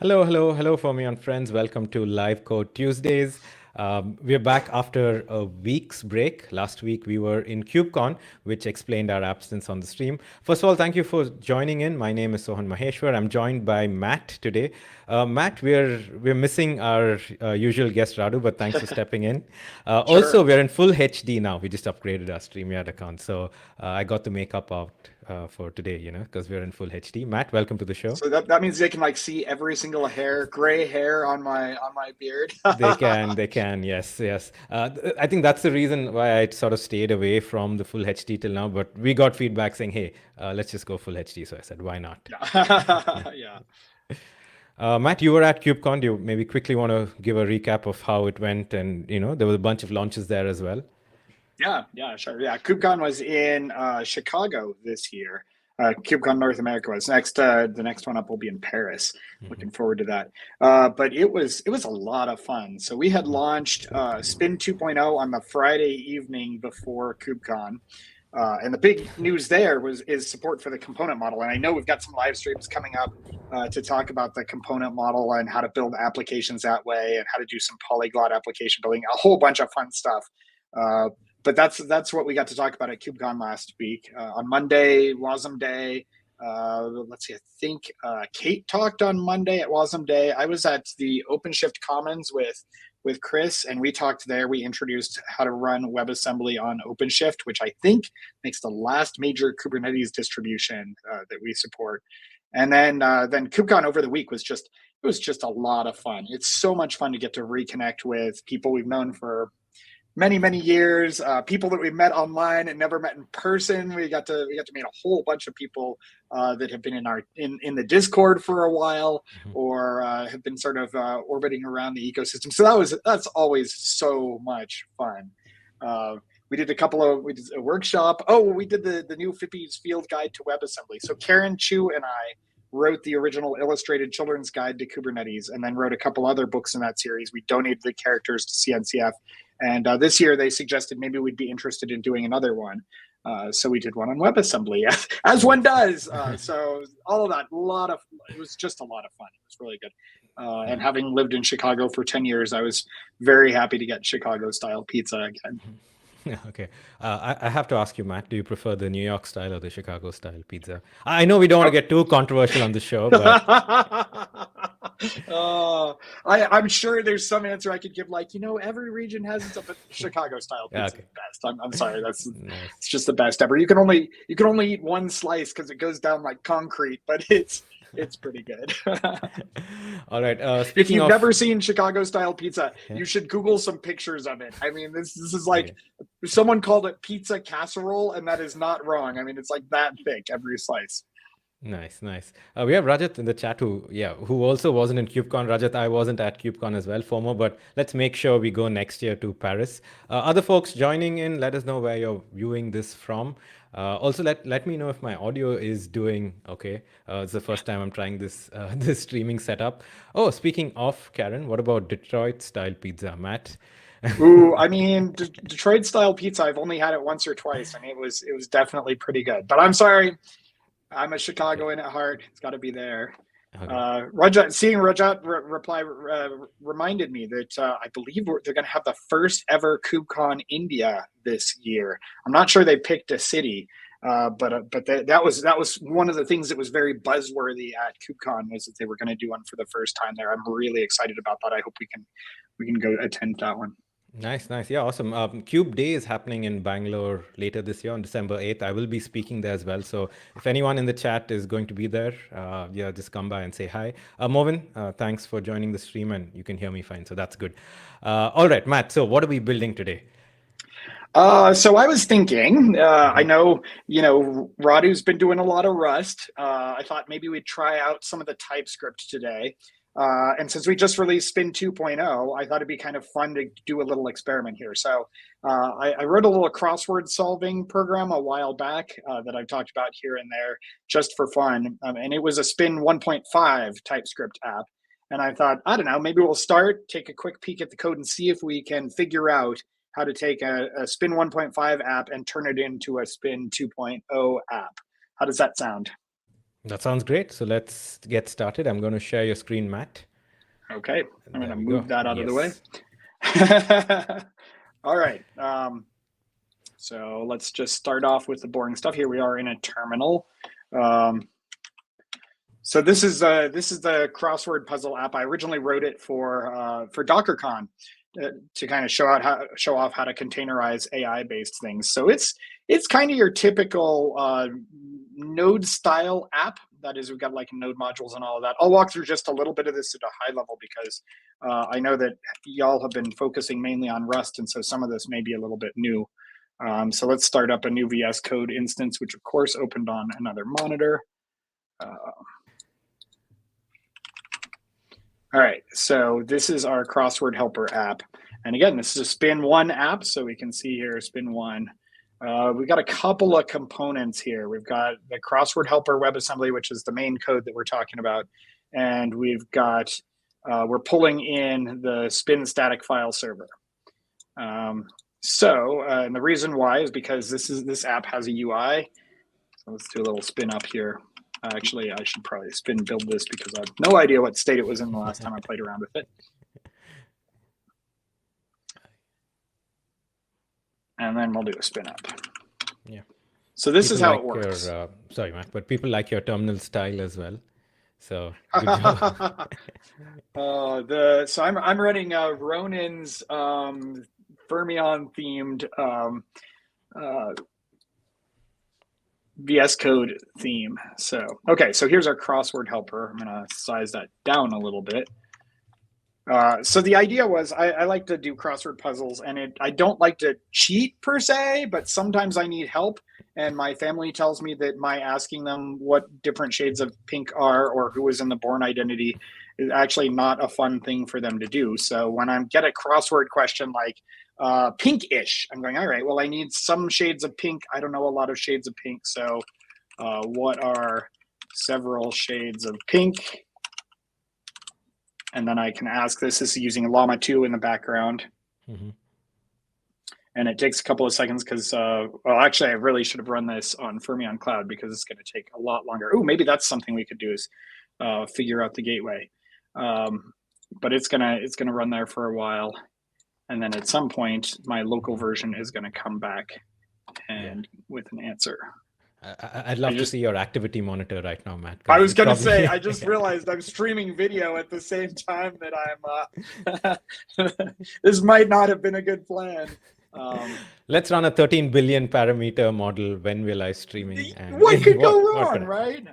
Hello for me and friends. Welcome to Live Code Tuesdays. We're back after a week's break. Last week we were in KubeCon, which explained our absence on the stream. First of all, thank you for joining in. My name is Sohan Maheshwar. I'm joined by Matt today. Matt, we're missing our usual guest Radu, but thanks for stepping in. Also, Sure. we're in full HD now. We just upgraded our StreamYard account, so I got the makeup out for today, because we're in full HD. Matt, welcome to the show. So that means they can like see every single gray hair on my beard. They can, yes. I think that's the reason why I sort of stayed away from the full HD till now. But we got feedback saying, "Hey, let's just go full HD." So I said, "Why not?" Yeah. Yeah. Matt, you were at KubeCon. Do you maybe quickly want to give a recap of how it went? And there was a bunch of launches there as well. Yeah, sure. Yeah, KubeCon was in Chicago this year. KubeCon North America was next. The next one up will be in Paris. Looking forward to that. But it was a lot of fun. So we had launched Spin 2.0 on the Friday evening before KubeCon. And the big news there is support for the component model. And I know we've got some live streams coming up to talk about the component model and how to build applications that way and how to do some polyglot application building, a whole bunch of fun stuff. But that's what we got to talk about at KubeCon last week. On Monday, Wasm Day. Let's see, I think Kate talked on Monday at Wasm Day. I was at the OpenShift Commons with Chris, and we talked there. We introduced how to run WebAssembly on OpenShift, which I think makes the last major Kubernetes distribution that we support. And then KubeCon over the week was just a lot of fun. It's so much fun to get to reconnect with people we've known for many years, people that we met online and never met in person. We got to meet a whole bunch of people that have been in the Discord for a while, or have been sort of orbiting around the ecosystem. So that's always so much fun. We did a workshop. Oh, we did the new FIPPy's field guide to WebAssembly. So Karen Chu and I wrote the original illustrated children's guide to Kubernetes, and then wrote a couple other books in that series. We donated the characters to CNCF. And this year they suggested maybe we'd be interested in doing another one. So we did one on WebAssembly, as one does. So all of that, it was just a lot of fun. It was really good. And having lived in Chicago for 10 years, I was very happy to get Chicago style pizza again. Okay. I have to ask you, Matt, do you prefer the New York style or the Chicago style pizza? I know we don't want to get too controversial on the show, but I'm sure there's some answer I could give, like, every region has its own, but Chicago style pizza okay. is the best. I'm sorry, Nice. it's just the best ever. You can only eat one slice because it goes down like concrete, but it's pretty good. All right. If Speaking you've of, never seen Chicago style pizza, yeah. you should Google some pictures of it. I mean, this is like, someone called it pizza casserole, and that is not wrong. I mean, it's like that thick every slice. Nice. We have Rajat in the chat who also wasn't in KubeCon. Rajat, I wasn't at KubeCon as well, FOMO, but let's make sure we go next year to Paris. Other folks joining in, let us know where you're viewing this from. Also, let me know if my audio is doing okay. It's the first time I'm trying this this streaming setup. Oh, speaking of Karen, what about Detroit style pizza, Matt? Ooh, I mean, Detroit style pizza, I've only had it once or twice, and it was definitely pretty good. But I'm sorry, I'm a Chicagoan at heart. It's got to be there. Okay. Seeing Rajat reply reminded me that I believe they're going to have the first ever KubeCon India this year. I'm not sure they picked a city, but that was one of the things that was very buzzworthy at KubeCon, was that they were going to do one for the first time there. I'm really excited about that. I hope we can go attend that one. Nice. Yeah, awesome. Cube Day is happening in Bangalore later this year on December 8th. I will be speaking there as well. So if anyone in the chat is going to be there, just come by and say hi. Movin, thanks for joining the stream, and you can hear me fine. So that's good. All right, Matt. So what are we building today? So I was thinking, I know, Radu's been doing a lot of Rust. I thought maybe we'd try out some of the TypeScript today. And since we just released Spin 2.0, I thought it'd be kind of fun to do a little experiment here. So I wrote a little crossword solving program a while back that I've talked about here and there just for fun. And it was a Spin 1.5 TypeScript app. And I thought, I don't know, maybe we'll take a quick peek at the code and see if we can figure out how to take a Spin 1.5 app and turn it into a Spin 2.0 app. How does that sound? That sounds great. So let's get started. I'm going to share your screen, Matt. Okay, I'm going There to we move go. that out of the way. Yes. All right. So let's just start off with the boring stuff. Here we are in a terminal. So this is the crossword puzzle app. I originally wrote it for DockerCon to kind of show off how to containerize AI based things. So it's kind of your typical node style app. That is, we've got like node modules and all of that. I'll walk through just a little bit of this at a high level because I know that y'all have been focusing mainly on Rust, and so some of this may be a little bit new. So let's start up a new VS Code instance, which of course opened on another monitor. All right, so this is our crossword helper app. And again, this is a Spin 1 app, so we can see here Spin 1. We've got a couple of components here. We've got the crossword helper WebAssembly, which is the main code that we're talking about. And we've got, we're pulling in the Spin static file server. And the reason why is because this app has a UI. So let's do a little spin up here. Actually, I should probably spin build this because I have no idea what state it was in the last time I played around with it. And then we'll do a spin up. Yeah. So this people is how like it works. Sorry, Matt, but people like your terminal style as well. So good job. So I'm running Ronin's Fermion themed VS Code theme. So, okay, so here's our crossword helper. I'm going to size that down a little bit. So the idea was I like to do crossword puzzles, and I don't like to cheat per se, but sometimes I need help. And my family tells me that my asking them what different shades of pink are or who is in the Bourne Identity is actually not a fun thing for them to do. So when I get a crossword question like pinkish, I'm going, all right, well, I need some shades of pink. I don't know a lot of shades of pink. So what are several shades of pink? And then I can ask this. This is using Llama 2 in the background. Mm-hmm. And it takes a couple of seconds because, well, actually, I really should have run this on Fermion Cloud because it's going to take a lot longer. Oh, maybe that's something we could do is figure out the gateway. But it's gonna run there for a while. And then at some point, my local version is going to come back and with an answer. I'd love to see your activity monitor right now, Matt. I was going to say, I just realized I'm streaming video at the same time that I'm, this might not have been a good plan. Let's run a 13 billion parameter model when we're live streaming. And what could go wrong, right?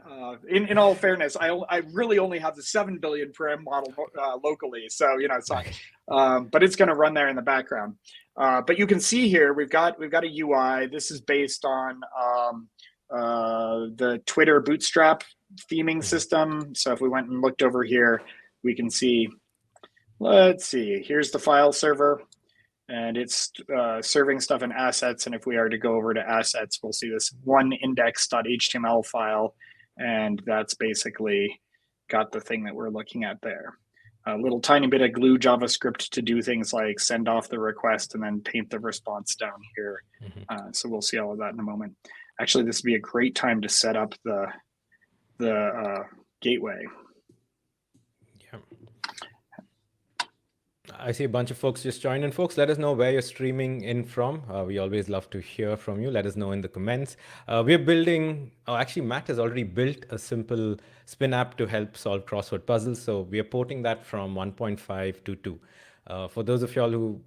In all fairness, I really only have the 7 billion param model locally. So, it's not, but it's going to run there in the background. But you can see here, we've got a UI. This is based on the Twitter Bootstrap theming system. So if we went and looked over here, we can see, let's see, here's the file server, and it's serving stuff in assets. And if we are to go over to assets, we'll see this one index.html file, and that's basically got the thing that we're looking at there. A little tiny bit of glue JavaScript to do things like send off the request and then paint the response down here. So we'll see all of that in a moment. Actually, this would be a great time to set up the gateway. Yeah. I see a bunch of folks just joined in. Folks, let us know where you're streaming in from. We always love to hear from you. Let us know in the comments. We're building, actually, Matt has already built a simple Spin app to help solve crossword puzzles. So we are porting that from 1.5 to 2. For those of y'all who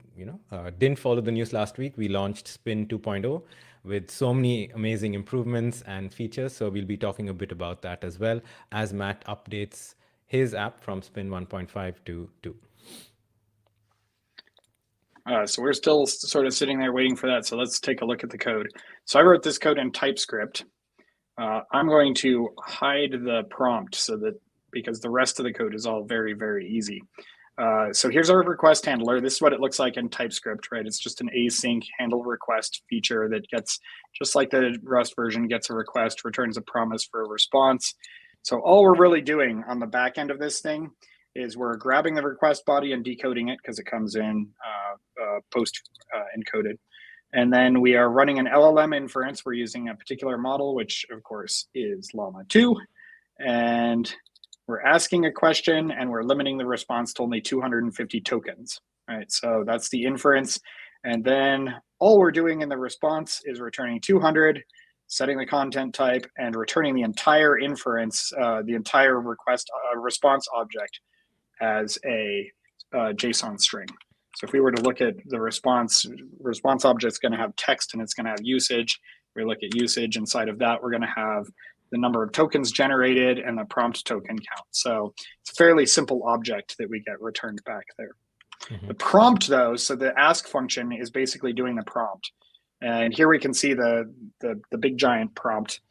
didn't follow the news last week, we launched Spin 2.0 with so many amazing improvements and features. So we'll be talking a bit about that as well as Matt updates his app from Spin 1.5 to 2. So we're still sort of sitting there waiting for that. So let's take a look at the code. So I wrote this code in TypeScript. I'm going to hide the prompt because the rest of the code is all very, very easy. So here's our request handler. This is what it looks like in TypeScript, right? It's just an async handle request feature that gets, just like the Rust version, gets a request, returns a promise for a response. So all we're really doing on the back end of this thing is we're grabbing the request body and decoding it because it comes in post encoded. And then we are running an LLM inference. We're using a particular model, which of course is Llama 2. and we're asking a question and we're limiting the response to only 250 tokens, right? So that's the inference. And then all we're doing in the response is returning 200, setting the content type, and returning the entire inference, the entire response object as a JSON string. So if we were to look at the response object's going to have text and it's going to have usage. We look at usage. Inside of that, we're going to have the number of tokens generated and the prompt token count. So it's a fairly simple object that we get returned back there. Mm-hmm. The prompt, though, so the ask function is basically doing the prompt. And here we can see the big giant prompt.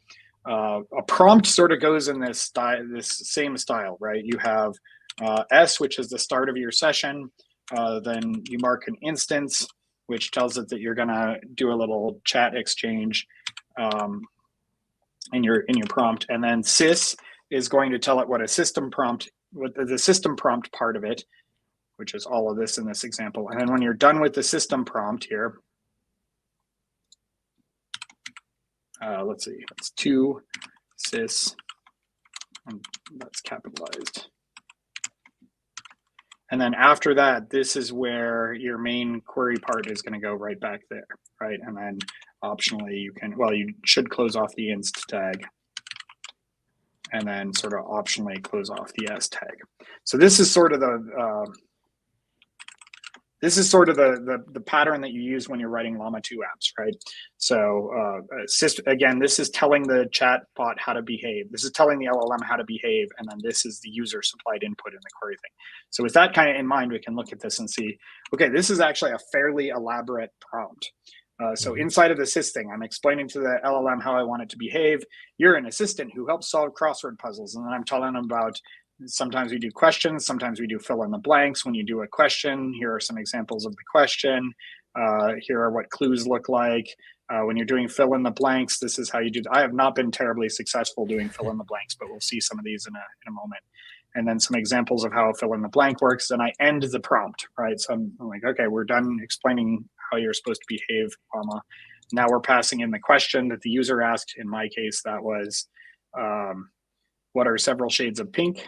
A prompt sort of goes in this same style, right? You have S, which is the start of your session. Then you mark an instance, which tells it that you're going to do a little chat exchange in your prompt. And then sys is going to tell it what the system prompt part of it, which is all of this in this example. And then when you're done with the system prompt here, let's see, it's 2 sys, and that's capitalized. And then after that, this is where your main query part is going to go right back there, right? And then optionally you can, well, you should close off the inst tag and then sort of optionally close off the s tag. So this is sort of the pattern that you use when you're writing Llama 2 apps, right? So again, this is telling the chat bot how to behave. This is telling the LLM how to behave, and then this is the user supplied input in the query thing. So with that kind of in mind, we can look at this and see, okay, this is actually a fairly elaborate prompt. So inside of the sys thing, I'm explaining to the LLM how I want it to behave. You're an assistant who helps solve crossword puzzles, and then I'm telling them about, sometimes we do questions, sometimes we do fill in the blanks. When you do a question, here are some examples of the question. Here are what clues look like. When you're doing fill in the blanks, this is how you do. I have not been terribly successful doing fill in the blanks, but we'll see some of these in a moment. And then some examples of how fill in the blank works. And I end the prompt, right? So I'm like, okay, we're done explaining how you're supposed to behave, Llama. Now we're passing in the question that the user asked. In my case, that was, what are several shades of pink?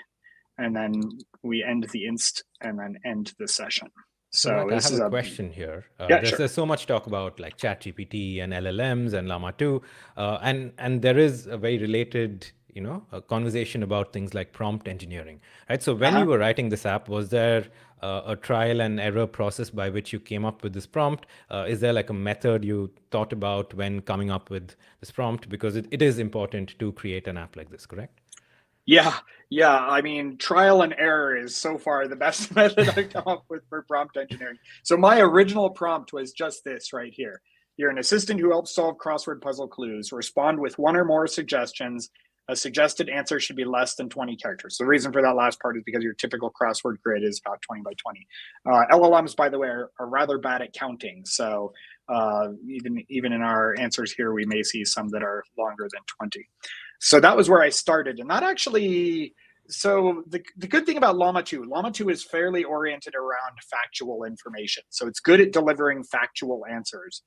And then we end the inst and then end the session. So Matt, I have a question here. There's so much talk about like ChatGPT and LLMs and Llama 2, and there is a very related, a conversation about things like prompt engineering, right? So when you were writing this app, was there a trial and error process by which you came up with this prompt? Is there like a method you thought about when coming up with this prompt? Because it is important to create an app like this, correct? Yeah. I mean, trial and error is so far the best method I've come up with for prompt engineering. So my original prompt was just this right here. You're an assistant who helps solve crossword puzzle clues. Respond with one or more suggestions. A suggested answer should be less than 20 characters. The reason for that last part is because your typical crossword grid is about 20 by 20. LLMs, by the way, are rather bad at counting. So even in our answers here, we may see some that are longer than 20. So that was where I started. And that actually, so the good thing about Llama 2 is fairly oriented around factual information. So it's good at delivering factual answers.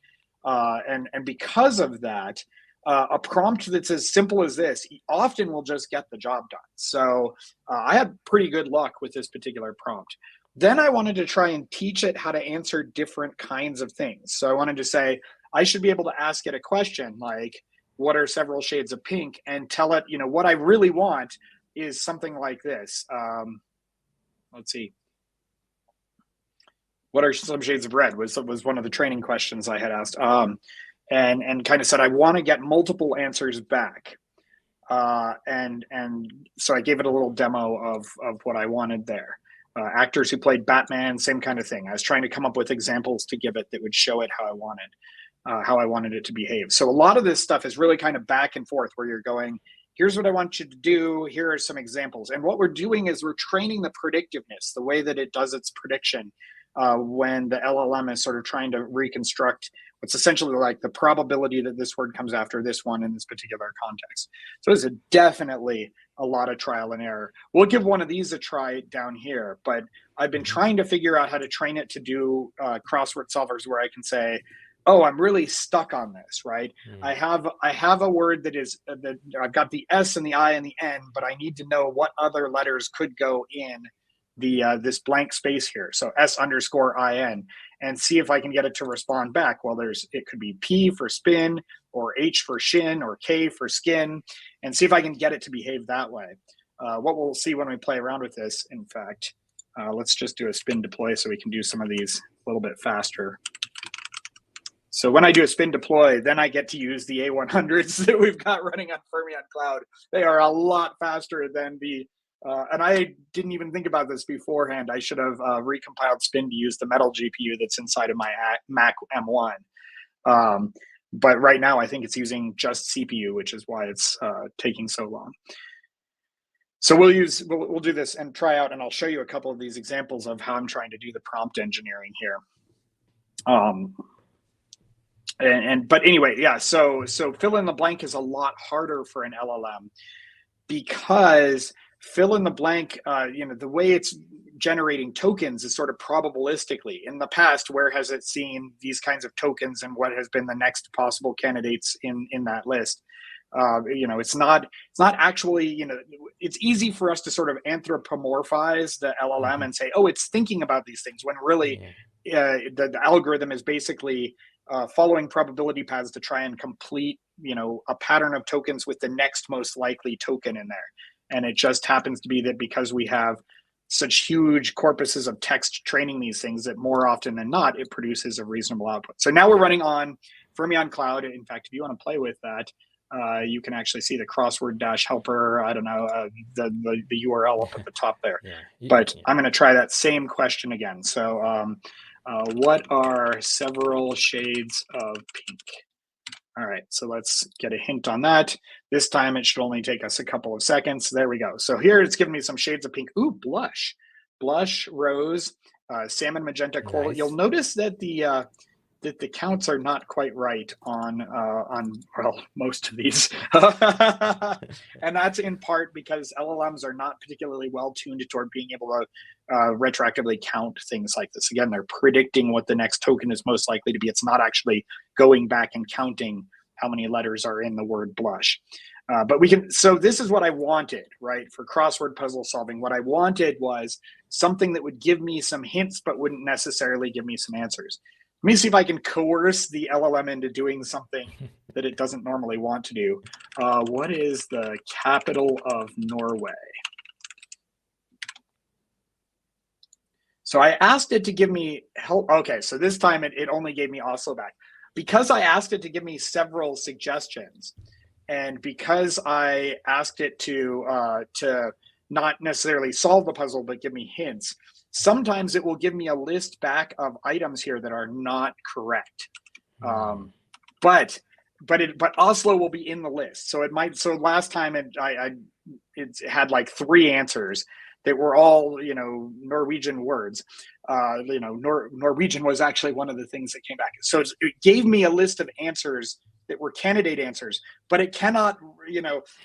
And because of that, a prompt that's as simple as this often will just get the job done. So I had pretty good luck with this particular prompt. Then I wanted to try and teach it how to answer different kinds of things. So I wanted to say, I should be able to ask it a question like, what are several shades of pink, and tell it, what I really want is something like this. Let's see. What are some shades of red was one of the training questions I had asked. And kind of said, I want to get multiple answers back. And so I gave it a little demo of what I wanted there. Actors who played Batman, same kind of thing. I was trying to come up with examples to give it that would show it how I wanted it to behave. So a lot of this stuff is really kind of back and forth where you're going, here's what I want you to do. Here are some examples. And what we're doing is we're training the predictiveness, the way that it does its prediction when the LLM is sort of trying to reconstruct what's essentially like the probability that this word comes after this one in this particular context. So there's definitely a lot of trial and error. We'll give one of these a try down here, but I've been trying to figure out how to train it to do crossword solvers where I can say, oh, I'm really stuck on this, right? Mm. I have a word that is that I've got the S and the I and the N, but I need to know what other letters could go in the this blank space here. So S underscore IN, and see if I can get it to respond back. Well, it could be P for spin, or H for shin, or K for skin, and see if I can get it to behave that way. What we'll see when we play around with this, in fact, let's just do a spin deploy so we can do some of these a little bit faster. So when I do a spin deploy, then I get to use the A100s that we've got running on Fermyon Cloud. They are a lot faster than the, and I didn't even think about this beforehand. I should have recompiled spin to use the metal GPU that's inside of my Mac M1. But right now I think it's using just CPU, which is why it's taking so long. So we'll do this and try out, and I'll show you a couple of these examples of how I'm trying to do the prompt engineering here. But anyway, yeah. So fill in the blank is a lot harder for an LLM because fill in the blank, the way it's generating tokens is sort of probabilistically. In the past, where has it seen these kinds of tokens and what has been the next possible candidates in that list? It's not actually, it's easy for us to sort of anthropomorphize the LLM and say, oh, it's thinking about these things, when really the algorithm is basically following probability paths to try and complete, a pattern of tokens with the next most likely token in there. And it just happens to be that because we have such huge corpuses of text training these things, that more often than not, it produces a reasonable output. So now we're running on Fermyon Cloud. In fact, if you want to play with that, you can actually see the crossword helper. I don't know, the URL up at the top there. But I'm going to try that same question again. So what are several shades of pink? All right, so let's get a hint on that. This time it should only take us a couple of seconds. There we go. So here it's giving me some shades of pink. Ooh, blush, rose, salmon, magenta, coral. Nice. You'll notice that the counts are not quite right on most of these. And that's in part because LLMs are not particularly well tuned toward being able to retroactively count things like this. Again, they're predicting what the next token is most likely to be. It's not actually going back and counting how many letters are in the word blush. But we can, so this is what I wanted, right? For crossword puzzle solving, what I wanted was something that would give me some hints, but wouldn't necessarily give me some answers. Let me see if I can coerce the LLM into doing something that it doesn't normally want to do. What is the capital of Norway? So I asked it to give me help. Okay, so this time it only gave me Oslo back. Because I asked it to give me several suggestions, and because I asked it to not necessarily solve the puzzle, but give me hints, sometimes it will give me a list back of items here that are not correct. But Oslo will be in the list. So it might, so last time it had like 3 answers that were all, Norwegian words. Norwegian was actually one of the things that came back. So it gave me a list of answers that were candidate answers, but it cannot,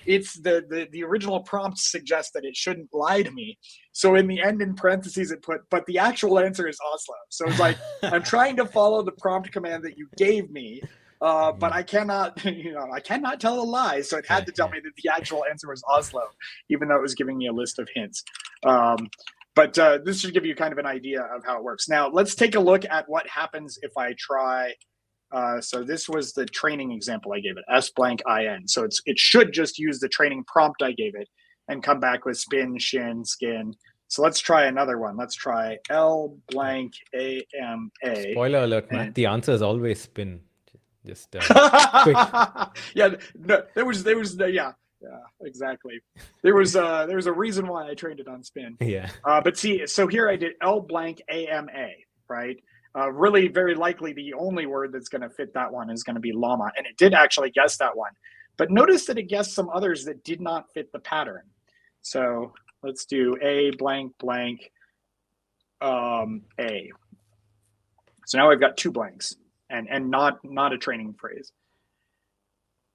it's the original prompt suggests that it shouldn't lie to me. So in the end, in parentheses, it put, but the actual answer is Oslo. So it's like, I'm trying to follow the prompt command that you gave me, but I cannot, I cannot tell a lie. So it had to tell me that the actual answer was Oslo, even though it was giving me a list of hints. But this should give you kind of an idea of how it works. Now, let's take a look at what happens if I try. So this was the training example I gave it, S blank IN. So it should just use the training prompt I gave it and come back with spin, shin, skin. So let's try another one. Let's try L blank AMA. Spoiler alert, Matt. The answer is always spin. Just quick. Yeah, no, there was yeah, exactly. There was a reason why I trained it on spin. Yeah. But see, so here I did L blank AMA, right? Really, very likely the only word that's going to fit that one is going to be llama, and it did actually guess that one. But notice that it guessed some others that did not fit the pattern. So let's do A blank blank A. So now I've got 2 blanks. And not a training phrase.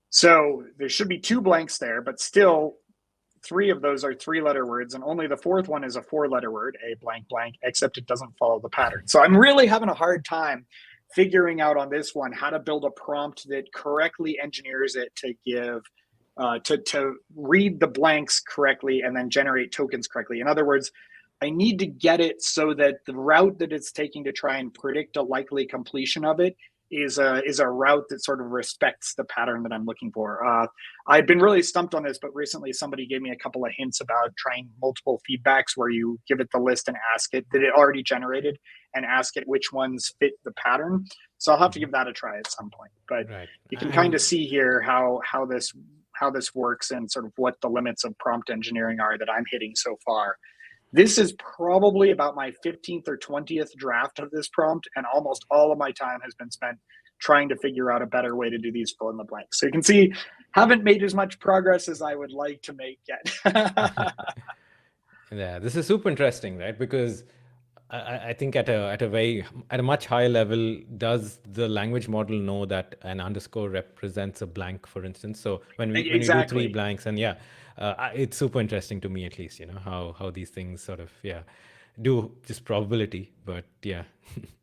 So there should be 2 blanks there, but still 3 of those are 3-letter words, and only the 4th one is a 4-letter word, a blank blank, except it doesn't follow the pattern. So I'm really having a hard time figuring out on this one how to build a prompt that correctly engineers it to give to read the blanks correctly and then generate tokens correctly. In other words, I need to get it so that the route that it's taking to try and predict a likely completion of it is a route that sort of respects the pattern that I'm looking for. I've been really stumped on this, but recently somebody gave me a couple of hints about trying multiple feedbacks where you give it the list and ask it that it already generated and ask it which ones fit the pattern. So I'll have to give that a try at some point. But you can kind of see here how this works and sort of what the limits of prompt engineering are that I'm hitting so far. This is probably about my 15th or 20th draft of this prompt, and almost all of my time has been spent trying to figure out a better way to do these fill in the blanks. So you can see, haven't made as much progress as I would like to make yet. Yeah, this is super interesting, right? Because I think at a much higher level, does the language model know that an underscore represents a blank, for instance? So when we do three blanks, and it's super interesting to me, at least, how these things sort of do just probability, but yeah.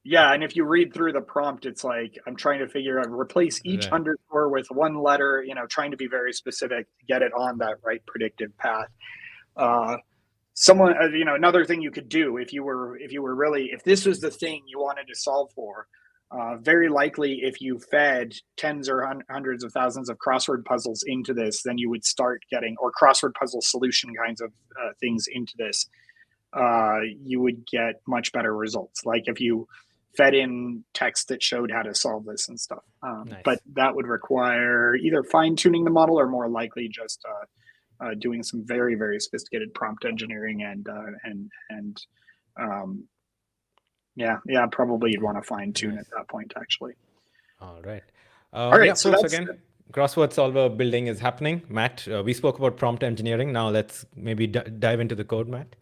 Yeah, and if you read through the prompt, it's like I'm trying to figure out replace each underscore with one letter, trying to be very specific to get it on that right predictive path. Someone, another thing you could do if this was the thing you wanted to solve for, very likely if you fed tens or hundreds of thousands of crossword puzzles into this, then you would start getting, or crossword puzzle solution kinds of things into this, you would get much better results. Like if you fed in text that showed how to solve this and stuff. Nice. But that would require either fine tuning the model or more likely just doing some very, very sophisticated prompt engineering probably you'd want to fine tune at that point, actually. All right. All right. So again, crossword solver building is happening. Matt, we spoke about prompt engineering. Now let's maybe dive into the code, Matt.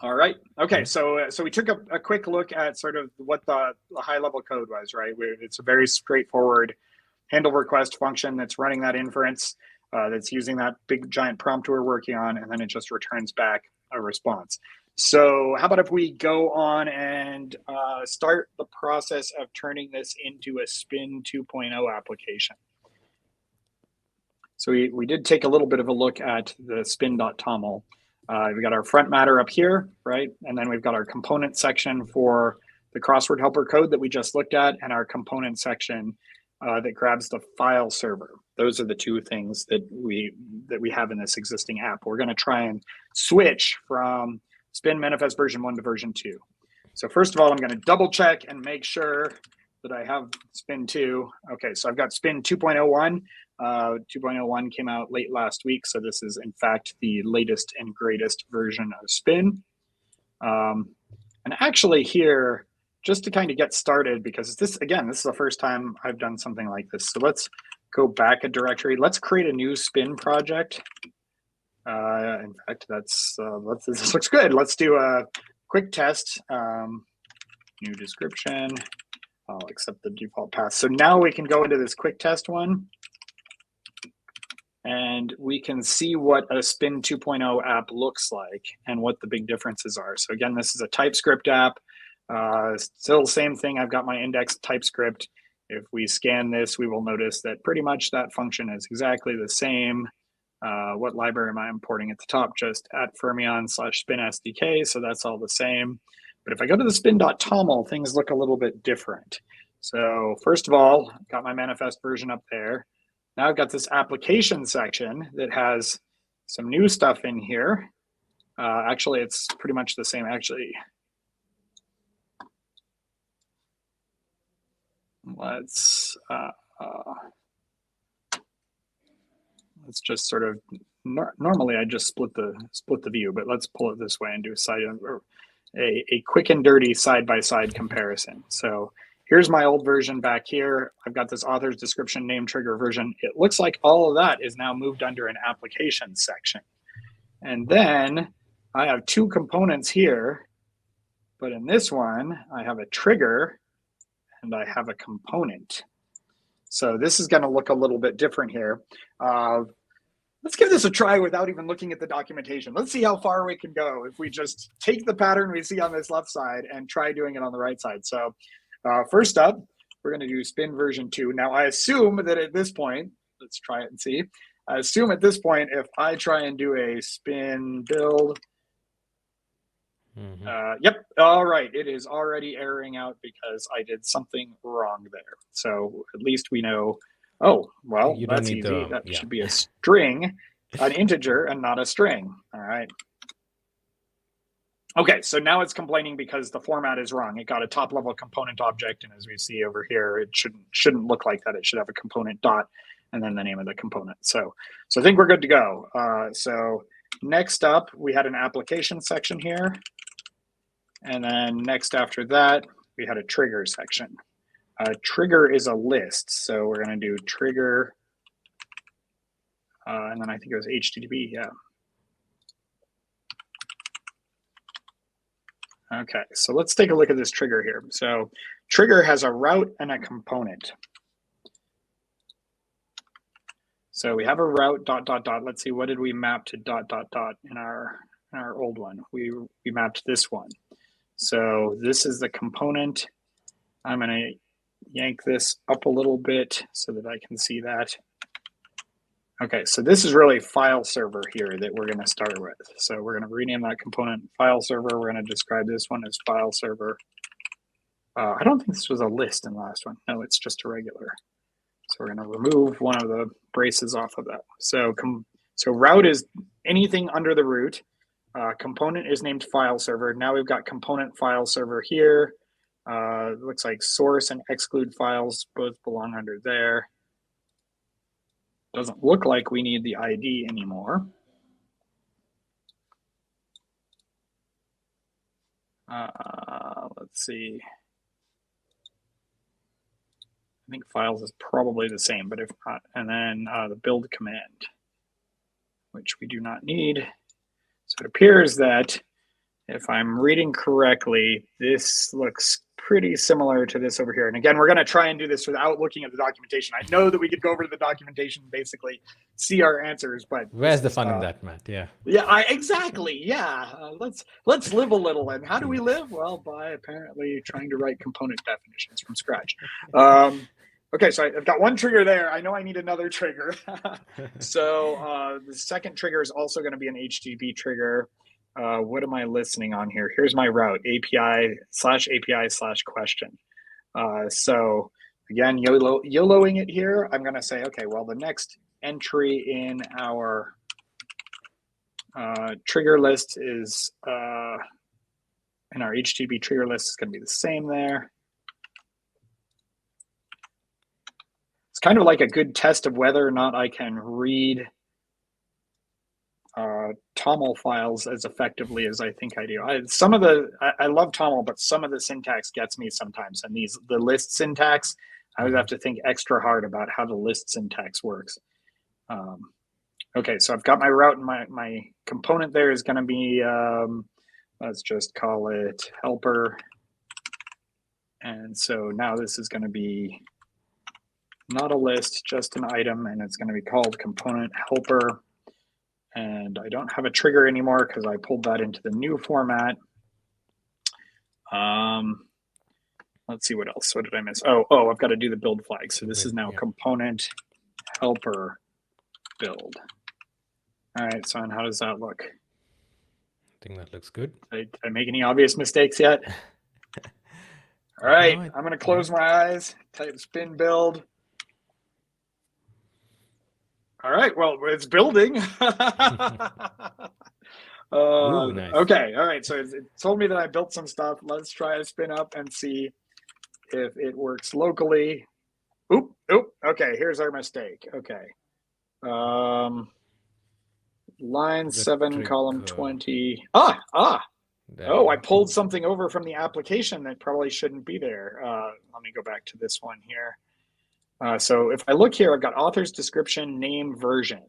All right. Okay. So we took a quick look at sort of what the high level code was, right? It's a very straightforward handle request function that's running that inference, that's using that big giant prompt we're working on, and then it just returns back a response. So how about if we go on and start the process of turning this into a Spin 2.0 application. So we did take a little bit of a look at the spin.toml. We got our front matter up here, right? And then we've got our component section for the crossword helper code that we just looked at, and our component section that grabs the file server. Those are the two things that we have in this existing app. We're going to try and switch from Spin manifest version 1 to version 2. So first of all, I'm going to double check and make sure that I have Spin 2. Okay, so I've got Spin 2.01. 2.01 came out late last week, so this is in fact the latest and greatest version of Spin. And actually here, just to kind of get started, because this is the first time I've done something like this. So let's go back a directory. Let's create a new Spin project. In fact, this looks good. Let's do a quick test. New description. I'll accept the default path. So now we can go into this quick test one, and we can see what a Spin 2.0 app looks like and what the big differences are. So again, this is a TypeScript app. Still the same thing. I've got my index TypeScript. If we scan this, we will notice that pretty much that function is exactly the same. What library am I importing at the top? Just @fermion/spin SDK. So that's all the same. But if I go to the spin.toml, things look a little bit different. So first of all, I've got my manifest version up there. Now I've got this application section that has some new stuff in here. Actually, it's pretty much the same. Actually, let's just sort of, normally I just split the view, but let's pull it this way and do a quick and dirty side-by-side comparison. So here's my old version back here. I've got this author's description name trigger version. It looks like all of that is now moved under an application section. And then I have two components here, but in this one, I have a trigger and I have a component. So this is going to look a little bit different here. Let's give this a try without even looking at the documentation. Let's see how far we can go if we just take the pattern we see on this left side and try doing it on the right side. So first up, we're going to do spin version 2. Now, I assume that at this point, let's try it and see. I assume at this point, if I try and do a spin build, yep, all right, it is already erroring out because I did something wrong there. So at least we know, oh, well, You don't that's need easy. the, That yeah. should be a string, an integer, and not a string. All right. Okay, so now it's complaining because the format is wrong. It got a top level component object, and as we see over here, it shouldn't look like that. It should have a component dot and then the name of the component. So I think we're good to go. So next up, we had an application section here. And then next after that, we had a trigger section. Trigger is a list. So we're going to do trigger. And then I think it was HTTP. Yeah. Okay, so let's take a look at this trigger here. So trigger has a route and a component. So we have a route dot dot dot. Let's see, what did we map to dot dot dot in our old one? We mapped this one. So this is the component. I'm going to yank this up a little bit so that I can see that. Okay, so this is really file server here that we're going to start with. So we're going to rename that component file server. We're going to describe this one as file server. I don't think this was a list in the last one. No, it's just a regular. So we're going to remove one of the braces off of that. So route is anything under the root. Component is named file server. Now we've got component file server here. It looks like source and exclude files both belong under there. Doesn't look like we need the ID anymore. Let's see. I think files is probably the same, but if not, and then the build command, which we do not need. So it appears that if I'm reading correctly, this looks pretty similar to this over here. And again, we're going to try and do this without looking at the documentation. I know that we could go over to the documentation and basically see our answers, but Where's the fun in that, Matt? Yeah. Yeah, exactly. Yeah, let's live a little. And how do we live? Well, by apparently trying to write component definitions from scratch. Okay, so I've got one trigger there. I know I need another trigger. So the second trigger is also going to be an HTTP trigger. What am I listening on here? Here's my route, API/question. So again, YOLOing it here. I'm going to say, okay, well, the next entry in our trigger list is, in our HTTP trigger list is going to be the same there. It's kind of like a good test of whether or not I can read TOML files as effectively as I think I do. I love TOML, but some of the syntax gets me sometimes. And the list syntax, I always have to think extra hard about how the list syntax works. Okay, so I've got my route, and my component there is going to be, let's just call it helper. And so now this is going to be not a list, just an item, and it's going to be called component helper. And I don't have a trigger anymore because I pulled that into the new format. Let's see what else. What did I miss? Oh, I've got to do the build flag. So this is now component helper build. All right, so how does that look? I think that looks good. Did I make any obvious mistakes yet? All right, I'm going to close my eyes, type spin build. All right, well, it's building. Ooh, nice. Okay, all right, so it told me that I built some stuff. Let's try a spin up and see if it works locally. Oop, okay, here's our mistake. Okay. Line 7, column 20. Oh, I pulled something over from the application that probably shouldn't be there. Let me go back to this one here. So if I look here, I've got author's description, name, version.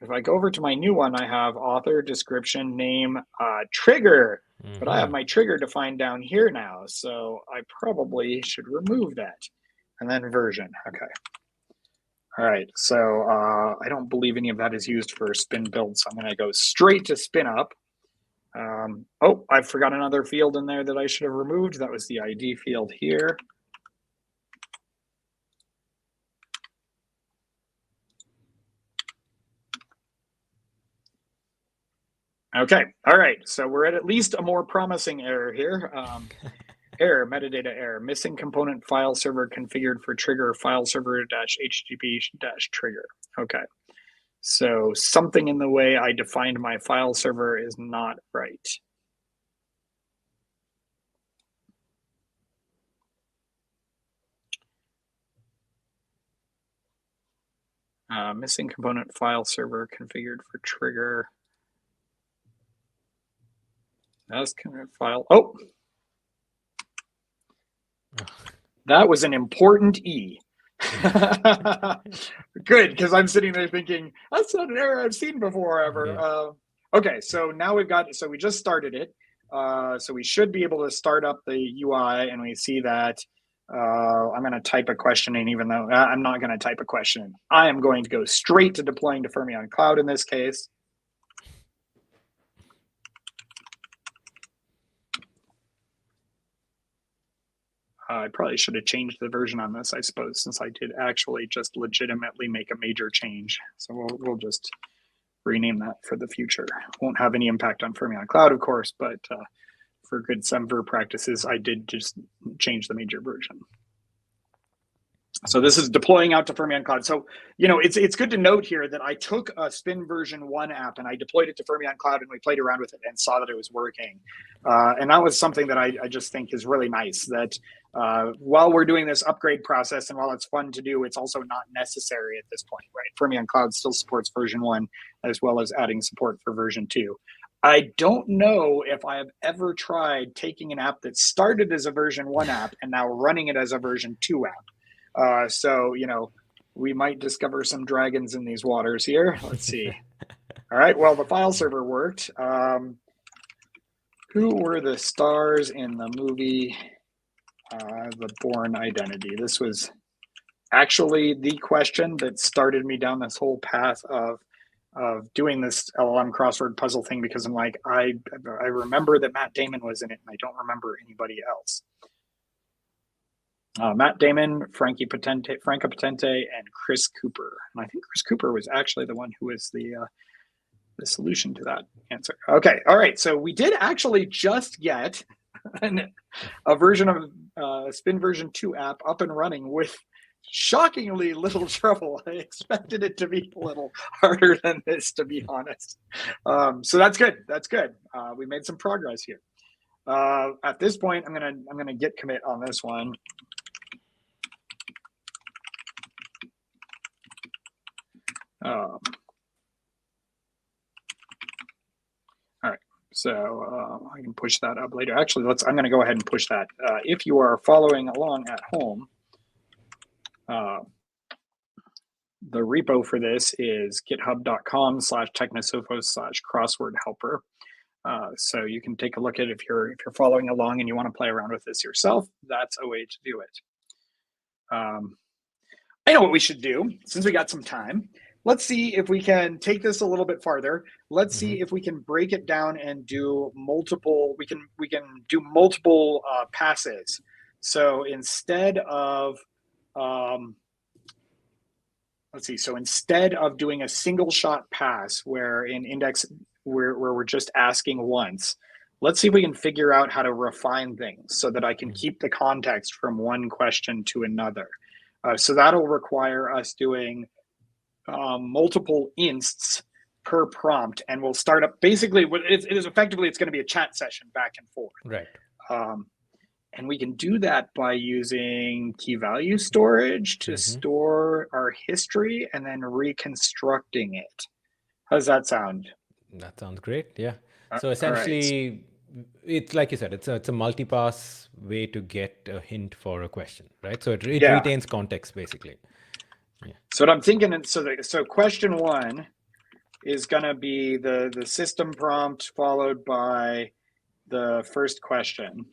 If I go over to my new one, I have author, description, name, trigger. But I have my trigger defined down here now. So I probably should remove that. And then version. Okay. All right. So I don't believe any of that is used for spin build. So I'm going to go straight to spin up. Oh, I forgot another field in there that I should have removed. That was the ID field here. Okay, all right. So we're at least a more promising error here. Error, metadata error, missing component file server configured for trigger file server -http -trigger. Okay, so something in the way I defined my file server is not right. Missing component file server configured for trigger. That's kind of file. Oh, that was an important E. Good, because I'm sitting there thinking, that's not an error I've seen before ever. Yeah. Okay, so now we just started it. So we should be able to start up the UI, and we see that I'm going to type a question in, even though I'm not going to type a question. I am going to go straight to deploying to Fermyon Cloud in this case. I probably should have changed the version on this, I suppose, since I did actually just legitimately make a major change. So we'll just rename that for the future. Won't have any impact on Fermyon Cloud, of course, but for good Semver practices, I did just change the major version. So this is deploying out to Fermyon Cloud. So, you know, it's good to note here that I took a Spin version 1 app and I deployed it to Fermyon Cloud, and we played around with it and saw that it was working. And that was something that I just think is really nice, that while we're doing this upgrade process and while it's fun to do, it's also not necessary at this point, right? Fermyon Cloud still supports version 1 as well as adding support for version 2. I don't know if I have ever tried taking an app that started as a version 1 app and now running it as a version 2 app. So, you know, we might discover some dragons in these waters here. Let's see. All right, well, the file server worked. Who were the stars in the movie The Bourne Identity? This was actually the question that started me down this whole path of doing this LLM crossword puzzle thing, because I'm like, I remember that Matt Damon was in it, and I don't remember anybody else. Matt Damon, Franca Potente, and Chris Cooper. And I think Chris Cooper was actually the one who was the solution to that answer. Okay, all right. So we did actually just get a version of Spin version 2 app up and running with shockingly little trouble. I expected it to be a little harder than this, to be honest. So that's good. That's good. We made some progress here. At this point, I'm gonna git commit on this one. All right, so I can push that up later. Actually, I'm going to go ahead and push that. If you are following along at home, the repo for this is github.com/technosophos/crossword-helper. So you can take a look at it if you're following along and you want to play around with this yourself. That's a way to do it. I know what we should do since we got some time. Let's see if we can take this a little bit farther. Let's see if we can break it down and do multiple. We can do multiple passes. So instead of let's see. So instead of doing a single shot pass where in index where we're just asking once, let's see if we can figure out how to refine things so that I can keep the context from one question to another. So that'll require us doing multiple insts per prompt, and we'll start up. Basically, it is effectively, it's going to be a chat session back and forth. Right. And we can do that by using key value storage to store our history and then reconstructing it. How does that sound? That sounds great. Yeah. So essentially, it's like you said, it's a multi-pass way to get a hint for a question, right? So it retains context, basically. Yeah. So what I'm thinking, so question 1 is going to be the system prompt followed by the first question.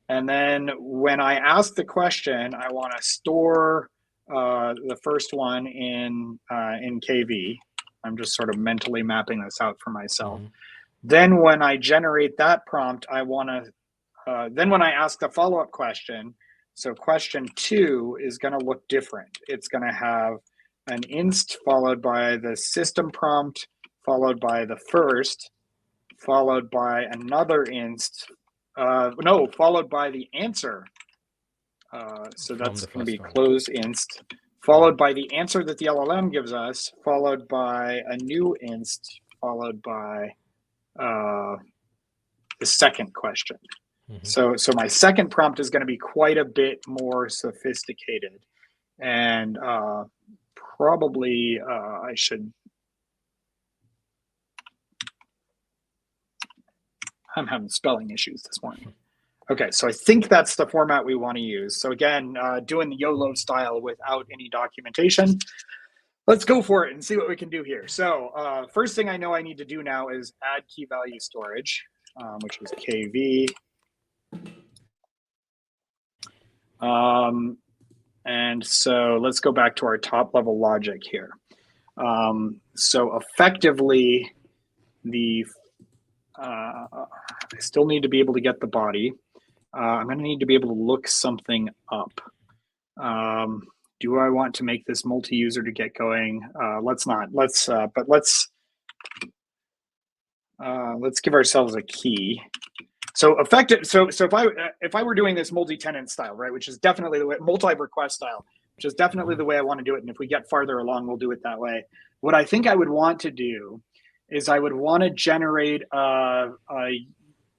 And then when I ask the question, I want to store the first one in KV. I'm just sort of mentally mapping this out for myself. Then when I generate that prompt, I want to, then when I ask the follow-up question, so question 2 is going to look different. It's going to have an inst followed by the system prompt, followed by the first, followed by another inst, followed by the answer. So that's going to be close inst, followed by the answer that the LLM gives us, followed by a new inst, followed by the second question. So my second prompt is going to be quite a bit more sophisticated, and probably I should. I'm having spelling issues this morning. Okay, so I think that's the format we want to use. So again, doing the YOLO style without any documentation. Let's go for it and see what we can do here. So first thing I know I need to do now is add key value storage, which is KV. And so let's go back to our top level logic here. So effectively, I still need to be able to get the body. I'm going to need to be able to look something up. Do I want to make this multi-user to get going? Let's not. Let's give ourselves a key. So effective. So if I were doing this multi-tenant style, right, which is definitely the way, multi-request style, which is definitely the way I want to do it. And if we get farther along, we'll do it that way. What I think I would want to do is I would want to generate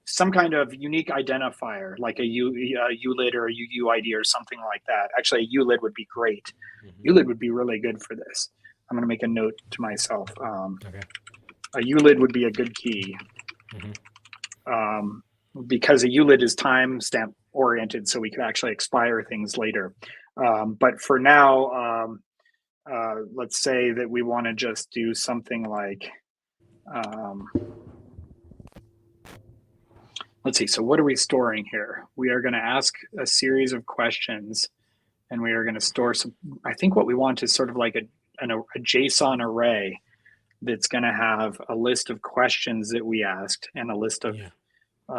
some kind of unique identifier, like a ULID or a UUID or something like that. Actually, a ULID would be great. ULID would be really good for this. I'm going to make a note to myself. A ULID would be a good key. Because a ULID is timestamp oriented, so we can actually expire things later. But for now, let's say that we want to just do something like, let's see, so what are we storing here? We are going to ask a series of questions, and we are going to store some, I think what we want is sort of like a JSON array that's going to have a list of questions that we asked and a list of,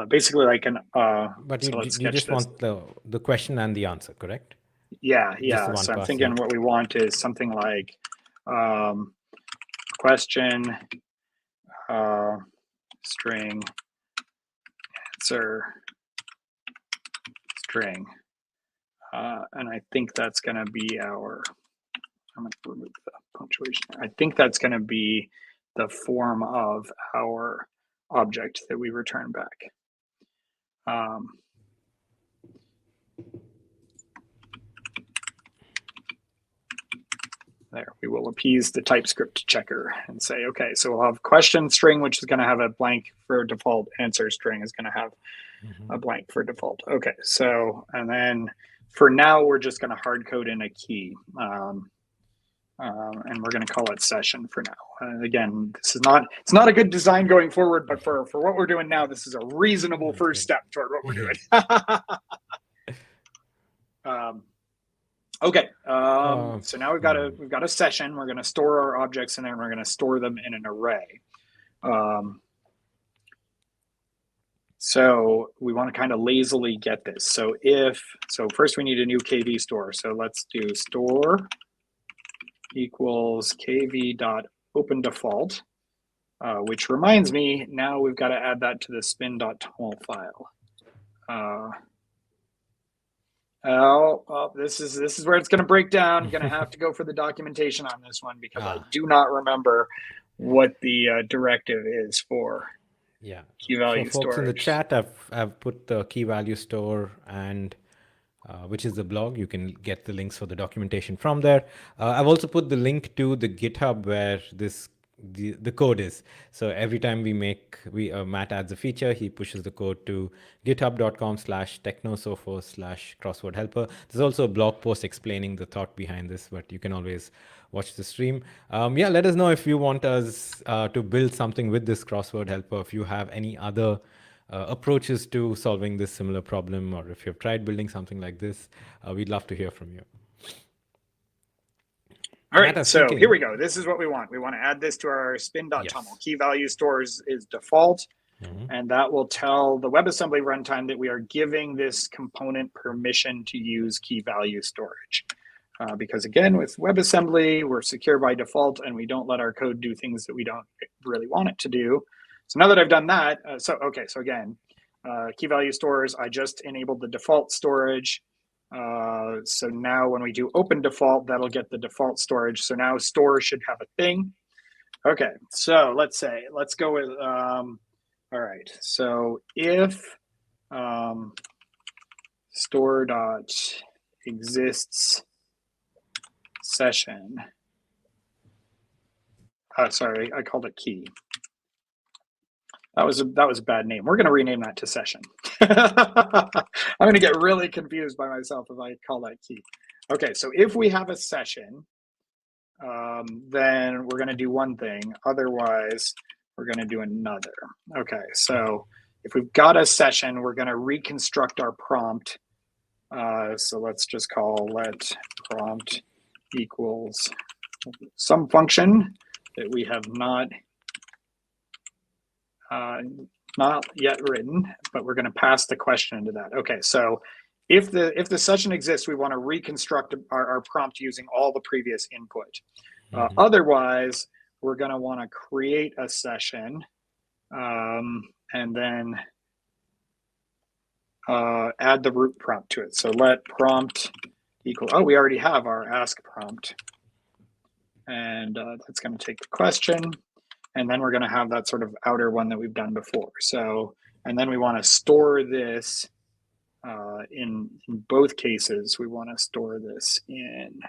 basically like an, but you just want the question and the answer, correct? Yeah. So I'm thinking what we want is something like question, string, answer, string. And I think that's going to be our, I'm going to remove the punctuation. I think that's going to be the form of our object that we return back. There, we will appease the TypeScript checker and say, okay, so we'll have question string, which is going to have a blank for default. Answer string is going to have a blank for default. Okay, so, and then for now, we're just going to hard code in a key. And we're going to call it session for now. Again, this is not, it's not a good design going forward, but for what we're doing now, this is a reasonable first step toward what we're doing. Okay, so now we've got a session. We're going to store our objects in there, and we're going to store them in an array. So we want to kind of lazily get this. So first we need a new KV store. So let's do store equals kv.openDefault, which reminds me, now we've got to add that to the spin.toml file. This is where it's going to break down. I'm going to have to go for the documentation on this one because I do not remember what the directive is for key value storage. Folks in the chat, I've put the key value store and which is the blog. You can get the links for the documentation from there. I've also put the link to the GitHub where the code is. So every time Matt adds a feature, he pushes the code to github.com/technosopho/crossword helper. There's also a blog post explaining the thought behind this, but you can always watch the stream. Let us know if you want us to build something with this crossword helper, if you have any other approaches to solving this similar problem, or if you've tried building something like this, we'd love to hear from you. All right, Matt, so here we go. This is what we want. We want to add this to our spin.toml. Yes. Key value stores is default, Mhm. and that will tell the WebAssembly runtime that we are giving this component permission to use key value storage. Because again, with WebAssembly, we're secure by default, and we don't let our code do things that we don't really want it to do. So now that I've done that, so again, key value stores, I just enabled the default storage. So now when we do open default, that'll get the default storage. So now store should have a thing. Okay, so let's go with, all right, so if store.exists session, sorry, I called it key. That was a bad name. We're going to rename that to session. I'm going to get really confused by myself if I call that key. Okay, so if we have a session, then we're going to do one thing. Otherwise, we're going to do another. Okay, so if we've got a session, we're going to reconstruct our prompt. So let's just call let prompt equals some function that we have not yet written, but we're going to pass the question into that. Okay, so if the session exists, we want to reconstruct our prompt using all the previous input. Otherwise, we're going to want to create a session and then add the root prompt to it. So let prompt equal, oh, we already have our ask prompt. And that's going to take the question. And then we're going to have that sort of outer one that we've done before. So, and then we want to store this in both cases. We want to store this in,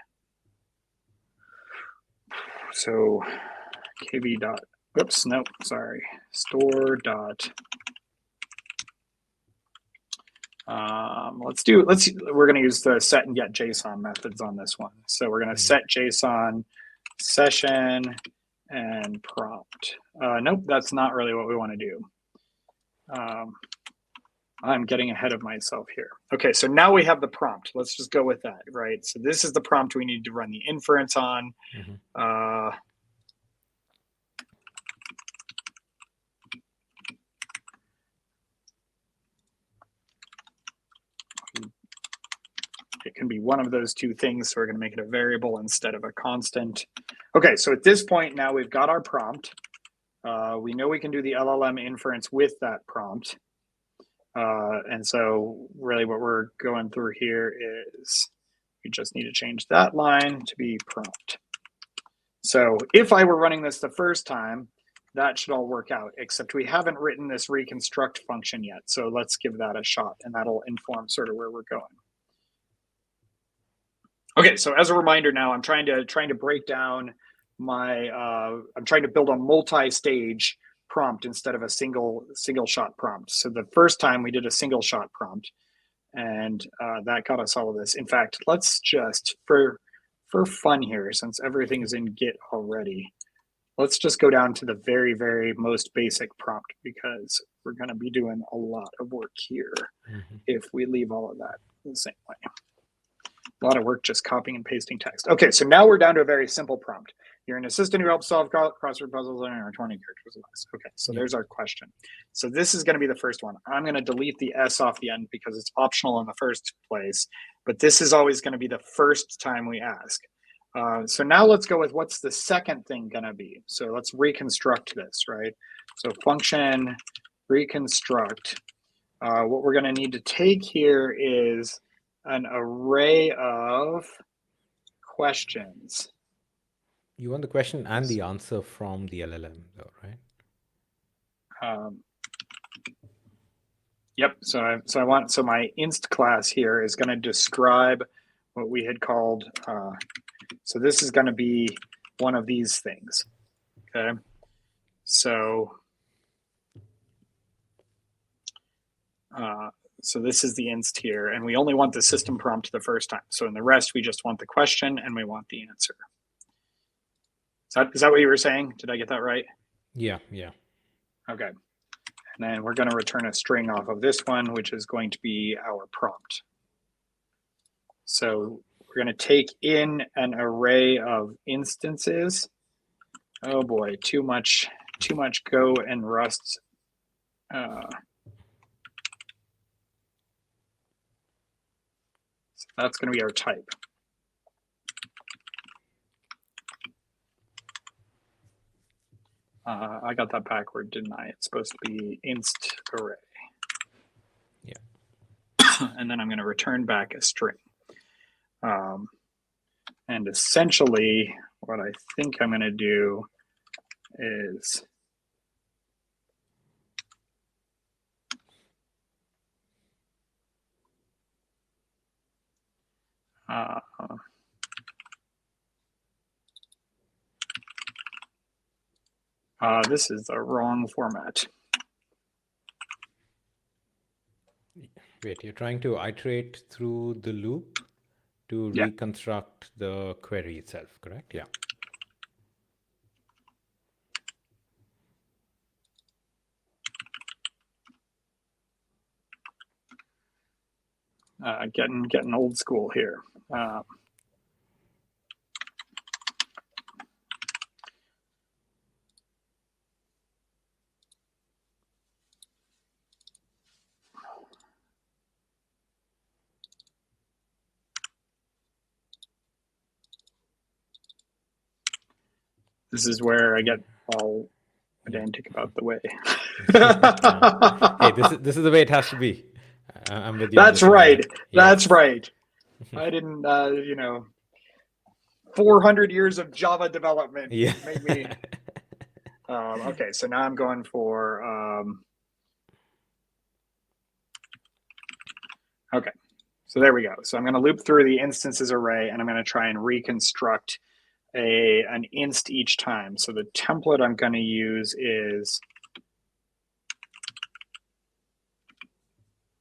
so kv dot, oops, nope, sorry, store dot, we're going to use the set and get JSON methods on this one. So we're going to set JSON session and prompt. Nope, that's not really what we want to do. I'm getting ahead of myself here. Okay, so now we have the prompt. Let's just go with that, right? So this is the prompt we need to run the inference on. It can be one of those two things, so we're going to make it a variable instead of a constant. Okay, so at this point now we've got our prompt. We know we can do the LLM inference with that prompt. And so really what we're going through here is we just need to change that line to be prompt. So if I were running this the first time, that should all work out, except we haven't written this reconstruct function yet. So let's give that a shot, and that'll inform sort of where we're going. Okay, so as a reminder now, I'm trying to break down my, I'm trying to build a multi-stage prompt instead of a single shot prompt. So the first time we did a single shot prompt, and that got us all of this. In fact, let's just, for fun here, since everything is in Git already, let's just go down to the very, very most basic prompt, because we're going to be doing a lot of work here if we leave all of that the same way. A lot of work just copying and pasting text. Okay, so now we're down to a very simple prompt. You're an assistant who helps solve crossword puzzles and are 20 characters or less. Okay, so there's our question. So this is going to be the first one. I'm going to delete the S off the end because it's optional in the first place, but this is always going to be the first time we ask. So now let's go with what's the second thing going to be. So let's reconstruct this, right? So function reconstruct. What we're going to need to take here is an array of questions. You want the question and the answer from the LLM, though, right? Yep. So my inst class here is going to describe what we had called. So this is going to be one of these things. Okay. So this is the inst here, and we only want the system prompt the first time. So in the rest, we just want the question and we want the answer. Is that what you were saying? Did I get that right? Yeah. Okay. And then we're going to return a string off of this one, which is going to be our prompt. So we're going to take in an array of instances. Oh boy, too much Go and Rust. So that's going to be our type. I got that backward, didn't I? It's supposed to be inst array. Yeah. And then I'm going to return back a string. And essentially, what I think I'm going to do is this is the wrong format. Wait, you're trying to iterate through the loop to reconstruct the query itself, correct? Yeah. Getting old school here. This is where I get all pedantic about the way. Hey, this is the way it has to be. I'm with you. That's right. Yes. That's right. I didn't, 400 years of Java development made me. Okay, so now I'm going for. Okay, so there we go. So I'm going to loop through the instances array, and I'm going to try and reconstruct an inst each time. So the template I'm going to use is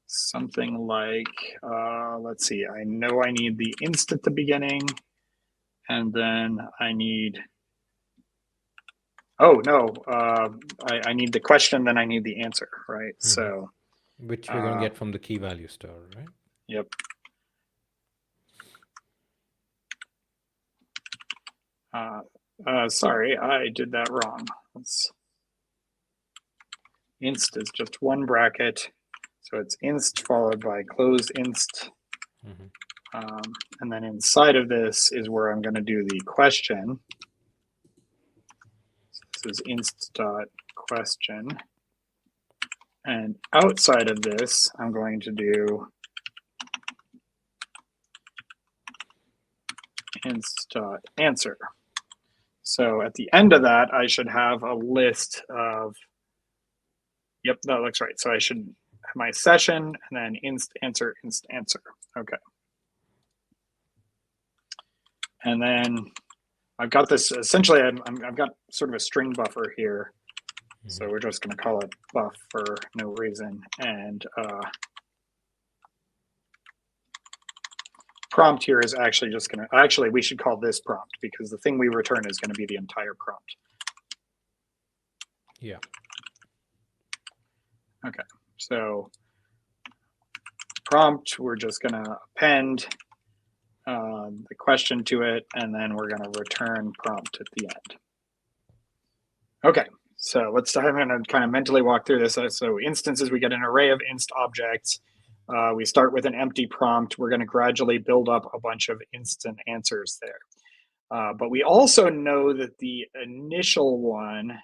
something like, let's see, I know I need the inst at the beginning, and then I need, oh no, I need the question, then I need the answer, right? Mm-hmm. So, which we're going to get from the key value store, right? Yep. Sorry, I did that wrong. Inst is just one bracket. So it's inst followed by close inst. Mm-hmm. And then inside of this is where I'm going to do the question. So this is inst.question. And outside of this, I'm going to do inst.answer. So at the end of that, I should have a list of, yep, that looks right. So I should have my session and then inst answer. Okay. And then I've got this, essentially I've got sort of a string buffer here. Mm-hmm. So we're just going to call it buff for no reason. And prompt here is actually just going to, actually we should call this prompt because the thing we return is going to be the entire prompt. Yeah. Okay, so prompt, we're just going to append the question to it, and then we're going to return prompt at the end. Okay, so let's, I'm going to kind of mentally walk through this. So instances, we get an array of inst objects. We start with an empty prompt. We're going to gradually build up a bunch of instant answers there. But we also know that the initial one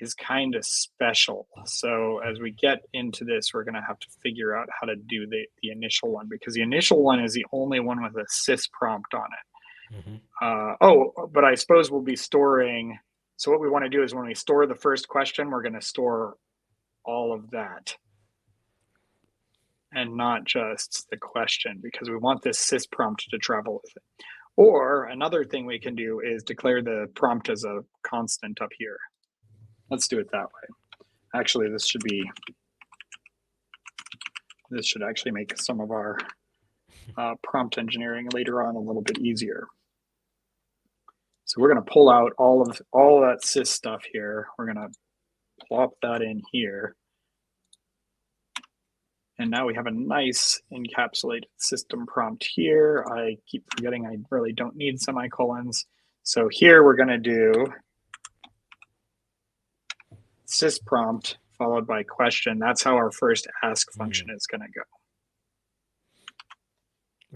is kind of special. So as we get into this, we're going to have to figure out how to do the initial one, because the initial one is the only one with a sys prompt on it. Mm-hmm. But I suppose we'll be storing, so what we want to do is when we store the first question, we're going to store all of that and not just the question, because we want this sys prompt to travel with it. Or another thing we can do is declare the prompt as a constant up here. Let's do it that way. Actually, this should actually make some of our prompt engineering later on a little bit easier. So we're going to pull out all of that sys stuff here. We're going to plop that in here. And now we have a nice encapsulated system prompt here. I keep forgetting I really don't need semicolons. So here we're going to do sys prompt followed by question. That's how our first ask function is going to go.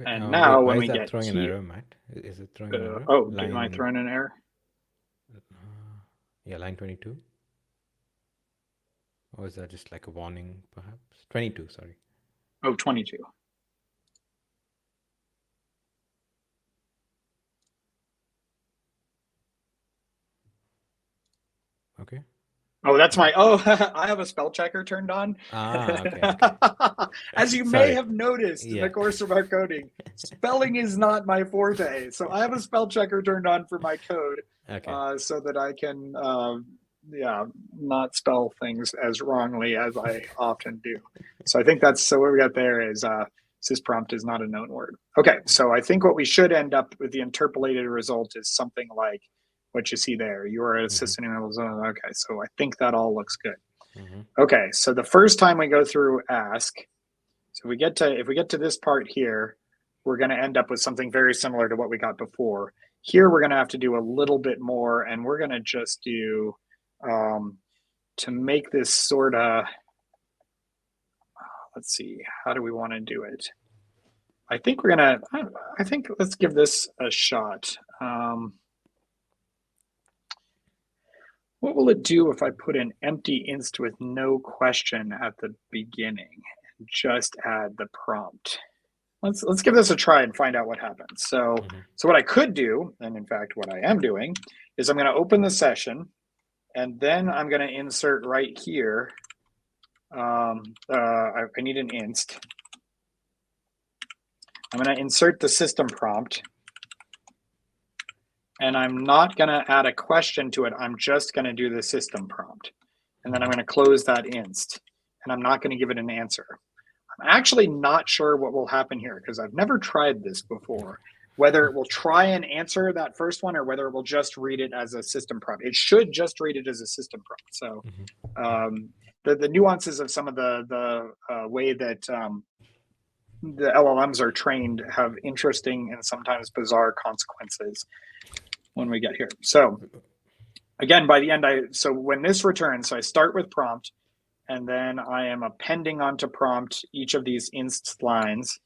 And now wait, when why we is that get throwing here, an error, Matt? Is it throwing an error? oh, am I throwing an error? Yeah, line 22. Or is that just like a warning, perhaps? 22, sorry. Oh, 22. Okay. Oh, that's my, I have a spell checker turned on. Okay. As you may have noticed in the course of our coding, spelling is not my forte. So I have a spell checker turned on for my code so that I can, not spell things as wrongly as I often do. So I think that's, so what we got there is sysprompt is not a known word. Okay, so I think what we should end up with the interpolated result is something like what you see there. You are assistant in zone. Okay, so I think that all looks good. Okay, so the first time we go through ask, so if we get to this part here, we're going to end up with something very similar to what we got before. Here we're going to have to do a little bit more, and we're going to just do to make this sort of, let's see, how do we want to do it? I think let's give this a shot. What will it do if I put an empty inst with no question at the beginning and just add the prompt? Let's give this a try and find out what happens. So what I could do, and in fact what I am doing, is I'm going to open the session, and then I'm going to insert right here. I need an inst. I'm going to insert the system prompt. And I'm not going to add a question to it. I'm just going to do the system prompt. And then I'm going to close that inst. And I'm not going to give it an answer. I'm actually not sure what will happen here because I've never tried this before, whether it will try and answer that first one or whether it will just read it as a system prompt. It should just read it as a system prompt. So the nuances of some of the way that the LLMs are trained have interesting and sometimes bizarre consequences when we get here. So again, by the end, so when this returns, so I start with prompt, and then I am appending onto prompt each of these inst lines,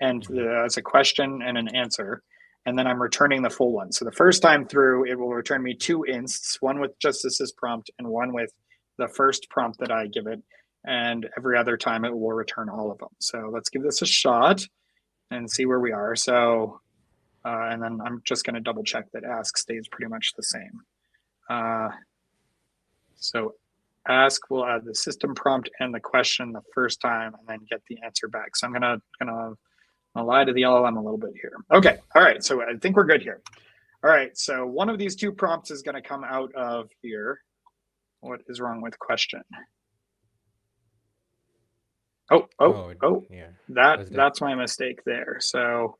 and as a question and an answer, and then I'm returning the full one. So the first time through, it will return me two insts, one with just the sys prompt and one with the first prompt that I give it, and every other time it will return all of them. So let's give this a shot and see where we are. So and then I'm just going to double check that ask stays pretty much the same. So ask will add the system prompt and the question the first time and then get the answer back. So I'm gonna lie to the LLM a little bit here. Okay, all right, so I think we're good here. All right, so one of these two prompts is gonna come out of here. What is wrong with question? Yeah. That's my mistake there. So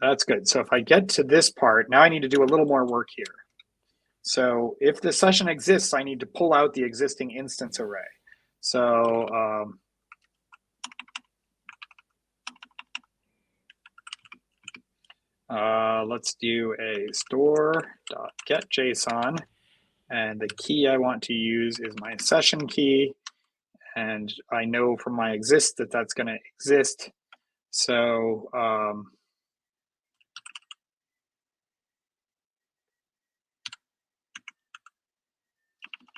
that's good. So if I get to this part, now I need to do a little more work here. So if the session exists, I need to pull out the existing instance array. So let's do a store.getJSON. And the key I want to use is my session key. And I know from my exist that that's going to exist. So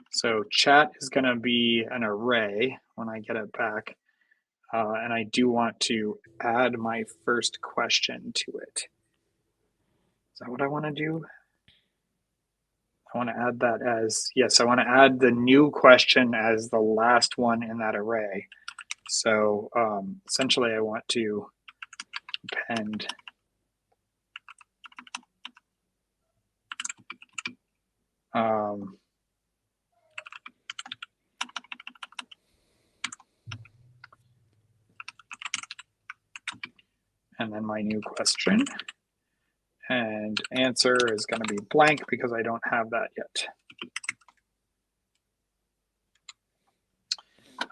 so chat is going to be an array when I get it back. And I do want to add my first question to it. Is that what I want to do? I want to add that as, yes, I want to add the new question as the last one in that array. So essentially I want to append and then my new question, and answer is going to be blank because I don't have that yet.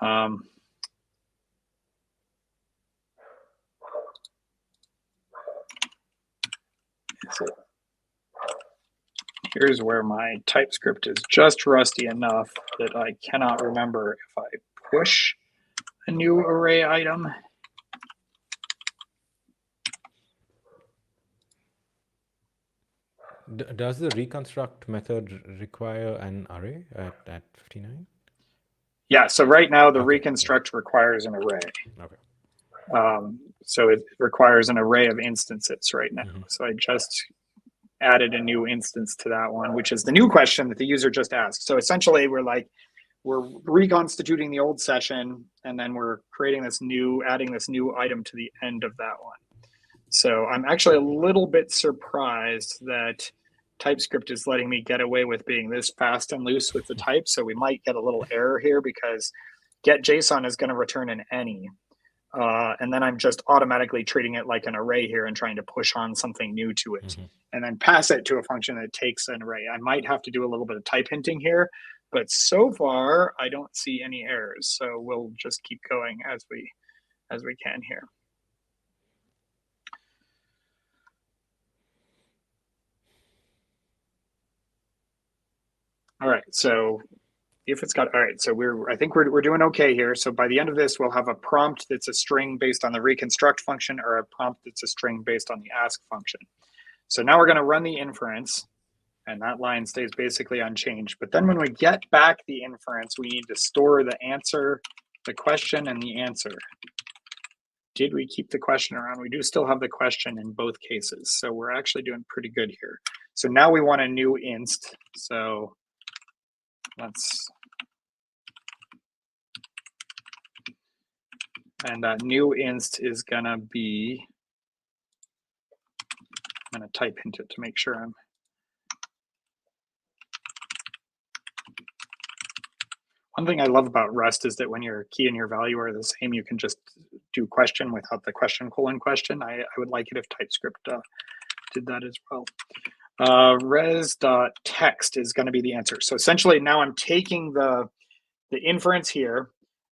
So here's where my TypeScript is just rusty enough that I cannot remember if I push a new array item. Does the reconstruct method require an array at 59? Yeah, so right now the reconstruct requires an array. Okay. So it requires an array of instances right now. So I just added a new instance to that one, which is the new question that the user just asked. So essentially we're reconstituting the old session, and then we're creating this new, adding this new item to the end of that one. So I'm actually a little bit surprised that TypeScript is letting me get away with being this fast and loose with the type. So we might get a little error here because getJSON is going to return an any. And then I'm just automatically treating it like an array here and trying to push on something new to it, and then pass it to a function that takes an array. I might have to do a little bit of type hinting here, but so far I don't see any errors. So we'll just keep going as we can here. All right, so if it's got, all right, so I think we're doing okay here. So by the end of this, we'll have a prompt that's a string based on the reconstruct function, or a prompt that's a string based on the ask function. So now we're going to run the inference, and that line stays basically unchanged. But then when we get back the inference, we need to store the answer, the question, and the answer. Did we keep the question around? We do still have the question in both cases. So we're actually doing pretty good here. So now we want a new inst. So and that new inst is gonna be, I'm gonna type hint it to make sure I'm, one thing I love about Rust is that when your key and your value are the same, you can just do question without the question colon question. I would like it if TypeScript did that as well. Res.text is going to be the answer. So essentially now I'm taking the inference here.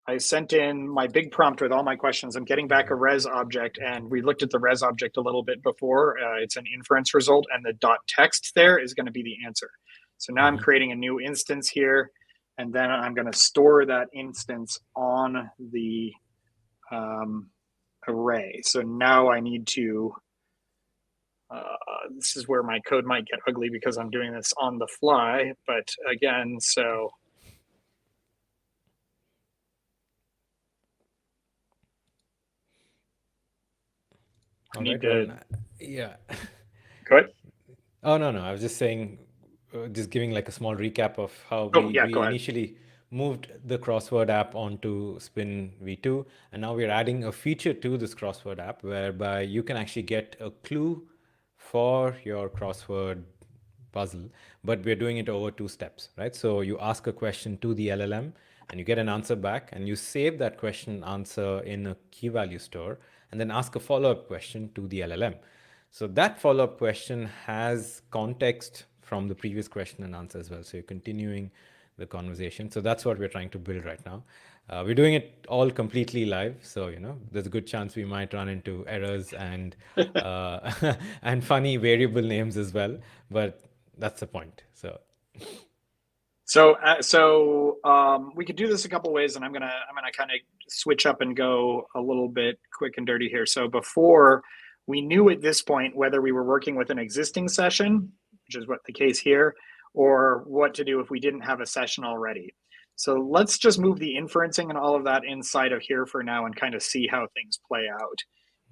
I sent in my big prompt with all my questions. I'm getting back a res object, and we looked at the res object a little bit before. It's an inference result, and the .text there is going to be the answer. So now I'm creating a new instance here, and then I'm going to store that instance on the array. So now I need to, this is where my code might get ugly because I'm doing this on the fly, but again, so I need to, yeah. Go ahead. Oh, no, I was just saying, just giving like a small recap of how we initially moved the Crossword app onto Spin v2, and now we're adding a feature to this Crossword app whereby you can actually get a clue for your crossword puzzle, but we're doing it over 2 steps, right? So you ask a question to the LLM and you get an answer back, and you save that question answer in a key value store, and then ask a follow-up question to the LLM. So that follow-up question has context from the previous question and answer as well. So you're continuing the conversation. So that's what we're trying to build right now. We're doing it all completely live. So, there's a good chance we might run into errors and and funny variable names as well. But that's the point. So we could do this a couple ways, and I'm gonna kind of switch up and go a little bit quick and dirty here. So before, we knew at this point whether we were working with an existing session, which is what the case here, or what to do if we didn't have a session already. So let's just move the inferencing and all of that inside of here for now and kind of see how things play out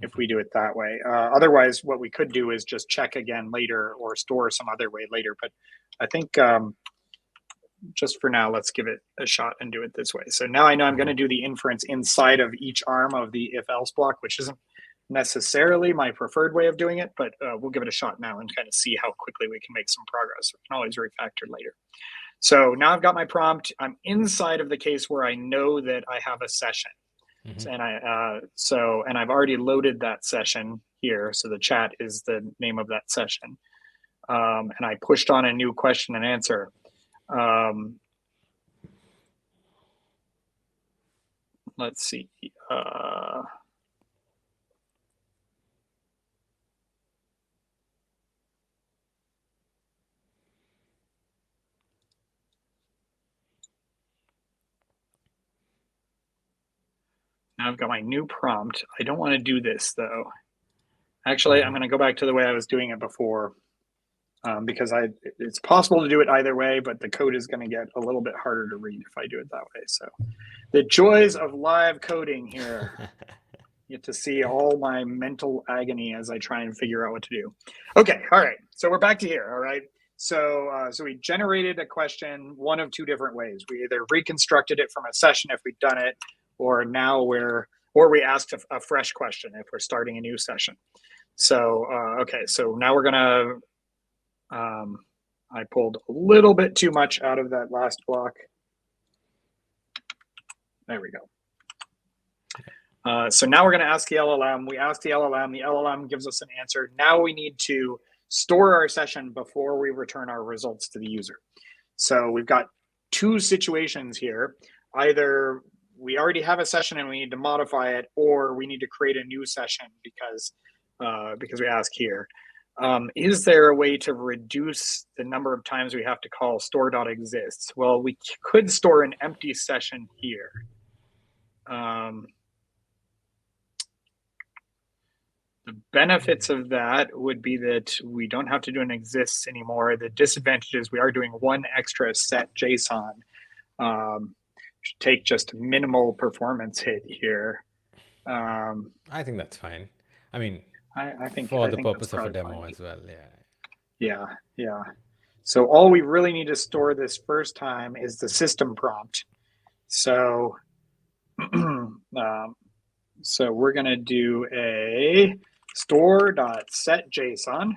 if we do it that way. Otherwise, what we could do is just check again later or store some other way later. But I think just for now, let's give it a shot and do it this way. So now I know I'm going to do the inference inside of each arm of the if-else block, which isn't necessarily my preferred way of doing it, but we'll give it a shot now and kind of see how quickly we can make some progress. We can always refactor later. So now I've got my prompt. I'm inside of the case where I know that I have a session. And and I've already loaded that session here. So the chat is the name of that session. And I pushed on a new question and answer. let's see. Now I've got my new prompt. I don't want to do this though. Actually, I'm going to go back to the way I was doing it before, because it's possible to do it either way, but the code is going to get a little bit harder to read if I do it that way. So the joys of live coding here. You get to see all my mental agony as I try and figure out what to do. Okay, all right. So we're back to here, all right? So we generated a question one of two different ways. We either reconstructed it from a session if we'd done it, or we asked a fresh question if we're starting a new session. So, okay, so now we're gonna, I pulled a little bit too much out of that last block. There we go. So now we're gonna ask the LLM. We ask the LLM gives us an answer. Now we need to store our session before we return our results to the user. So we've got two situations here. Either we already have a session and we need to modify it, or we need to create a new session because we ask here. Is there a way to reduce the number of times we have to call store.exists? Well, we could store an empty session here. The benefits of that would be that we don't have to do an exists anymore. The disadvantage is we are doing one extra set JSON. Should take just minimal performance hit here. I think that's fine. I mean, I think for I the think purpose of a fine. demo as well, Yeah. So all we really need to store this first time is the system prompt. So, so we're going to do a store.setJSON.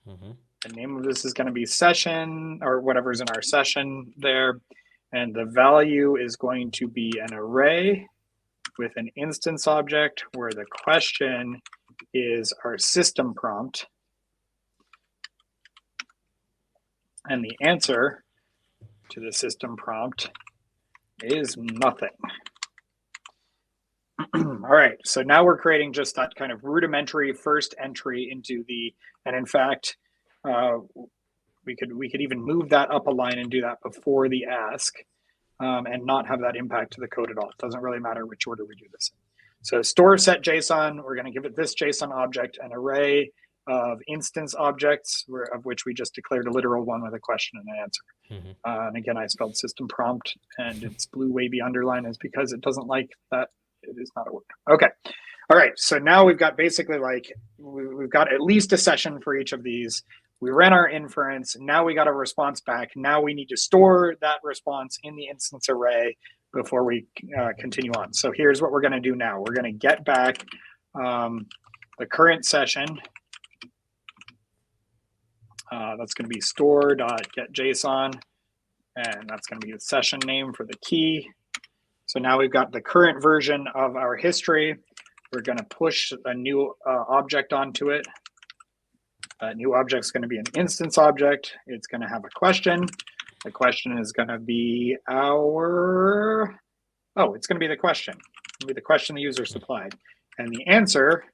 The name of this is going to be session, or whatever's in our session there. And the value is going to be an array with an instance object where the question is our system prompt. And the answer to the system prompt is nothing. All right, so now we're creating just that kind of rudimentary first entry into the, and in fact, we could even move that up a line and do that before the ask, and not have that impact to the code at all. It doesn't really matter which order we do this in. So store set JSON, we're going to give it this JSON object, an array of instance objects, of which we just declared a literal one with a question and an answer. And again, I spelled system prompt, and its blue wavy underline is because it doesn't like that it is not a word. Okay. All right. So now we've got basically like, we've got at least a session for each of these. We ran our inference. Now we got a response back. Now we need to store that response in the instance array before we continue on. So here's what we're going to do now. We're going to get back the current session. That's going to be store.getJSON, and that's going to be the session name for the key. So now we've got the current version of our history. We're going to push a new object onto it. That new object is going to be an instance object. It's going to have a question. The question is going to be it's going to be the question. It's going to be the question the user supplied. And the answer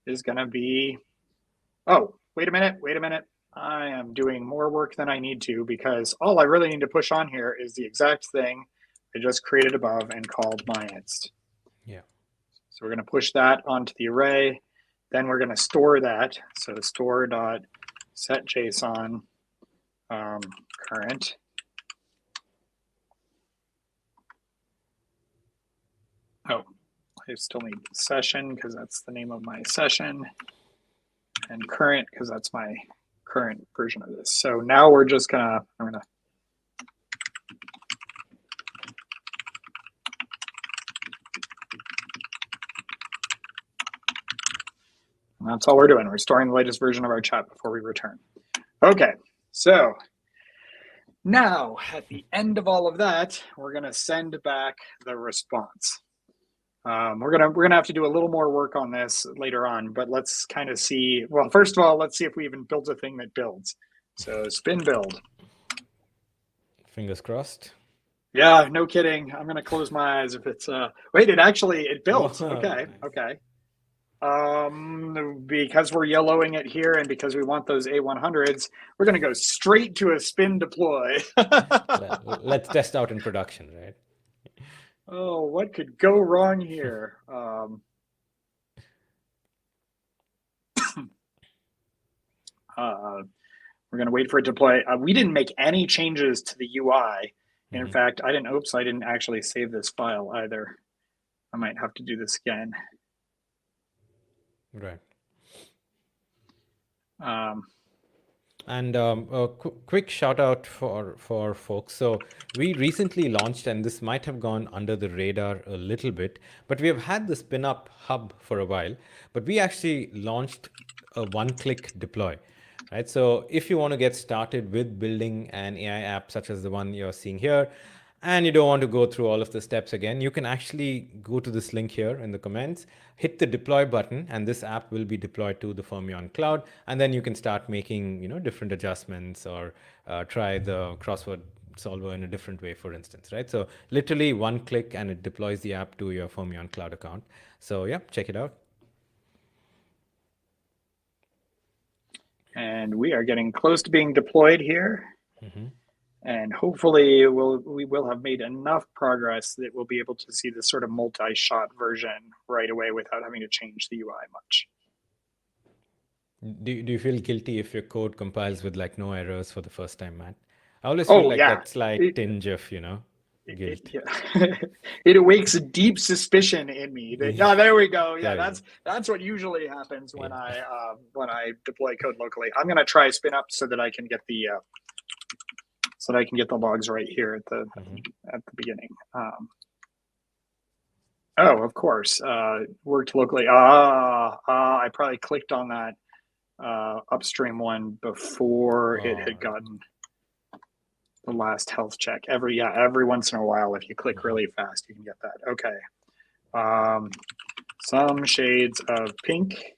is going to be, wait a minute. I am doing more work than I need to, because all I really need to push on here is the exact thing I just created above and called myInst. Yeah. So we're going to push that onto the array. Then we're going to store that. So store.setJSON current. I still need session because that's the name of my session, and current because that's my current version of this. So now we're just I'm gonna and that's all we're doing. We're storing the latest version of our chat before we return. Okay, so now at the end of all of that, we're gonna send back the response. We're gonna have to do a little more work on this later on, but let's kind of see. Well, first of all, let's see if we even built a thing that builds. So spin build. Fingers crossed. Yeah, no kidding. I'm gonna close my eyes if it's wait, it built. Whoa, Okay, nice. okay. Because we're yellowing it here and because we want those A100s, we're gonna go straight to a spin deploy. Let's test out in production, right? Oh, what could go wrong here? Uh, we're gonna wait for it to deploy. We didn't make any changes to the UI. In Hmm. fact, I didn't. Oops, I didn't actually save this file either. I might have to do this again. Right. Um, And a quick shout out for folks. So we recently launched, and this might have gone under the radar a little bit, but we have had the Spin Up Hub for a while. But we actually launched a one-click deploy, right? So if you want to get started with building an AI app such as the one you're seeing here, and you don't want to go through all of the steps again, you can actually go to this link here in the comments, hit the deploy button, and this app will be deployed to the Fermion cloud. And then you can start making, different adjustments, or try the crossword solver in a different way, for instance, right? So literally one click and it deploys the app to your Fermion cloud account. So yeah, check it out. and we are getting close to being deployed here. Mm-hmm. And hopefully we will have made enough progress that we'll be able to see this sort of multi-shot version right away without having to change the UI much. Do you feel guilty if your code compiles with like no errors for the first time, Matt? I always feel Oh like yeah, that slight it, tinge of, it guilt. yeah. It awakes a deep suspicion in me that Yeah, there we go. Yeah, there we go. that's what usually happens Yeah. when I deploy code locally. I'm gonna try spin up so that I can get the logs right here at the beginning. Oh, of course, worked locally. I probably clicked on that upstream one before it had Oh, gotten the last health check. Every once in a while, if you click really fast, you can get that. Okay. Some shades of pink.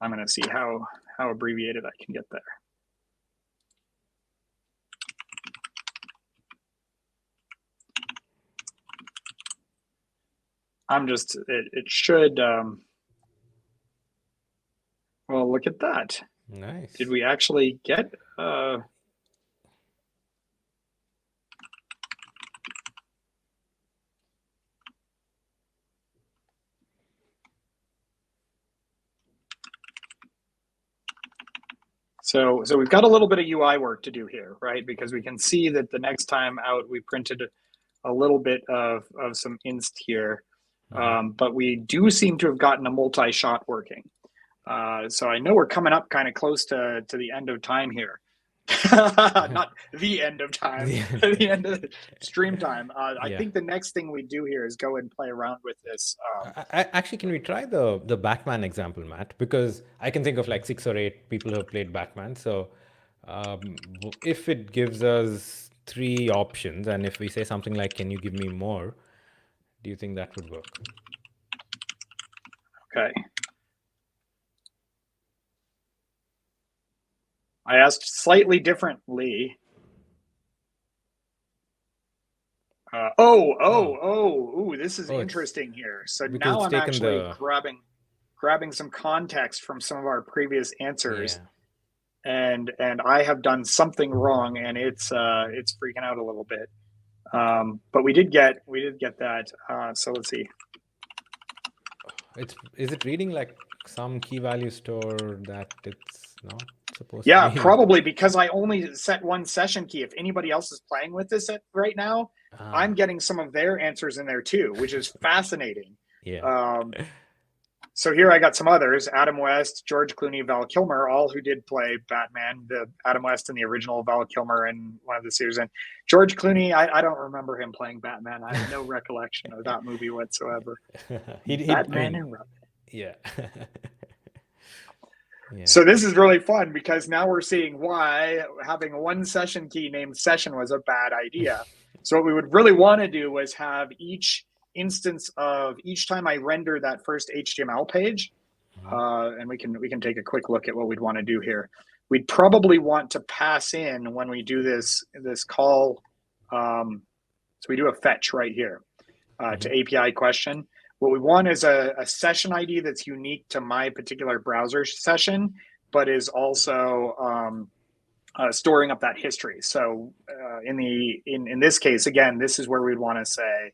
I'm going to see how abbreviated I can get there. It should, well, look at that. Did nice. we actually get, so we've got a little bit of UI work to do here, right? Because we can see that the next time out, we printed a little bit of some inst here. But we do seem to have gotten a multi-shot working. So I know we're coming up kind of close to the end of time here. Not the end of time, Yeah. the end of stream time. I Yeah. think the next thing we do here is go and play around with this. Actually, can we try the Batman example, Matt? Because I can think of like 6 or 8 people who have played Batman. So if it gives us 3 options, and if we say something like, "Can you give me more?" Do you think that would work? Okay. I asked slightly differently. Oh, Ooh, this is oh, it's interesting here. So because now it's I'm taken actually the grabbing some context from some of our previous answers, yeah. and I have done something wrong, and it's freaking out a little bit. But we did get that. So let's see. Is it reading like some key value store that it's not supposed to Yeah, be? probably because I only set one session key. If anybody else is playing with this right now, I'm Ah, getting some of their answers in there too, which is fascinating. yeah. Um, so here I got some others: Adam West, George Clooney, Val Kilmer, all who did play Batman. The Adam West in the original, Val Kilmer in one of the series, and George Clooney. I don't remember him playing Batman. I have no recollection of that movie whatsoever. I Batman mean, and Robin. yeah. Yeah. So this is really fun because now we're seeing why having one session key named session was a bad idea. So what we would really want to do was have each instance of each time I render that first HTML page, and we can take a quick look at what we'd want to do here. We'd probably want to pass in when we do this call So we do a fetch right here to API question. What we want is a session ID that's unique to my particular browser session, but is also storing up that history. So in this case, again, this is where we'd want to say,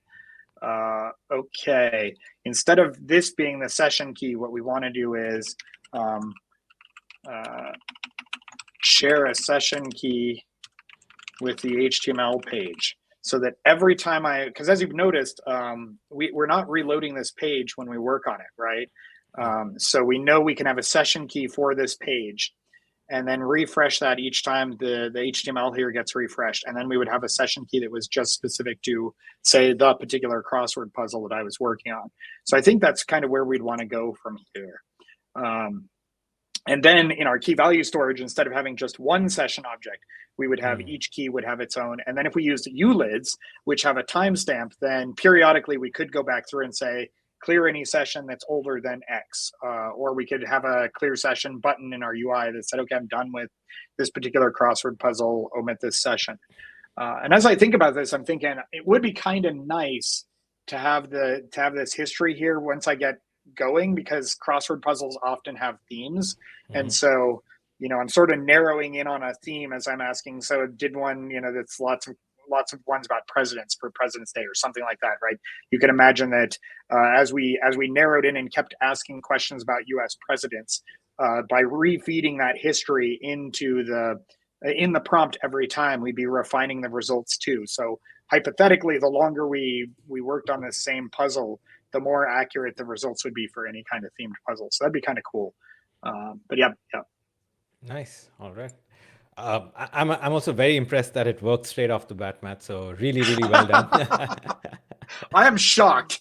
okay, instead of this being the session key, what we want to do is share a session key with the HTML page, so that every time because as you've noticed, we're not reloading this page when we work on it, right? So we know we can have a session key for this page, and then refresh that each time the HTML here gets refreshed. And then we would have a session key that was just specific to, say, the particular crossword puzzle that I was working on. So I think that's kind of where we'd want to go from here. And then in our key value storage, instead of having just one session object, we would have each key would have its own. And then if we used ULIDs, which have a timestamp, then periodically we could go back through and say, clear any session that's older than X, or we could have a clear session button in our UI that said, okay, I'm done with this particular crossword puzzle, omit this session. And as I think about this, I'm thinking it would be kind of nice to have this history here once I get going, because crossword puzzles often have themes. And so, I'm sort of narrowing in on a theme as I'm asking. So did one, that's lots of ones about presidents for President's Day or something like that, right? You can imagine that as we narrowed in and kept asking questions about U.S. presidents, by refeeding that history in the prompt every time, we'd be refining the results too. So hypothetically, the longer we worked on this same puzzle, the more accurate the results would be for any kind of themed puzzle. So that'd be kind of cool. But yeah. Nice. All right. I'm also very impressed that it worked straight off the bat, Matt. So really, really well done. I am shocked.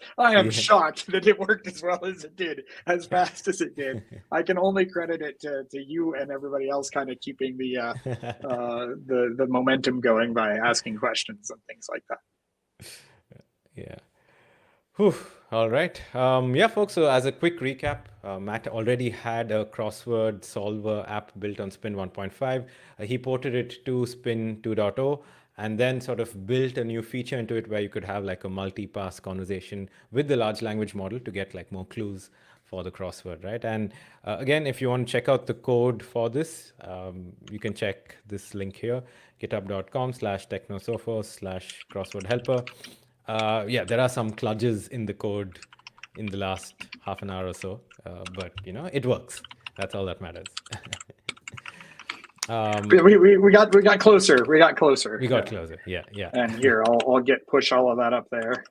Shocked that it worked as well as it did, as fast as it did. I can only credit it to you and everybody else kind of keeping the momentum going by asking questions and things like that. Yeah. Whew. All right. Yeah, folks. So as a quick recap, Matt already had a crossword solver app built on Spin 1.5. He ported it to Spin 2.0 and then sort of built a new feature into it where you could have like a multi-pass conversation with the large language model to get like more clues for the crossword, right? And again, if you want to check out the code for this, you can check this link here, github.com/technosophos/crossword helper. Yeah, there are some kludges in the code in the last half an hour or so, but it works. That's all that matters. We got closer. We got closer. Yeah. And here, I'll push all of that up there,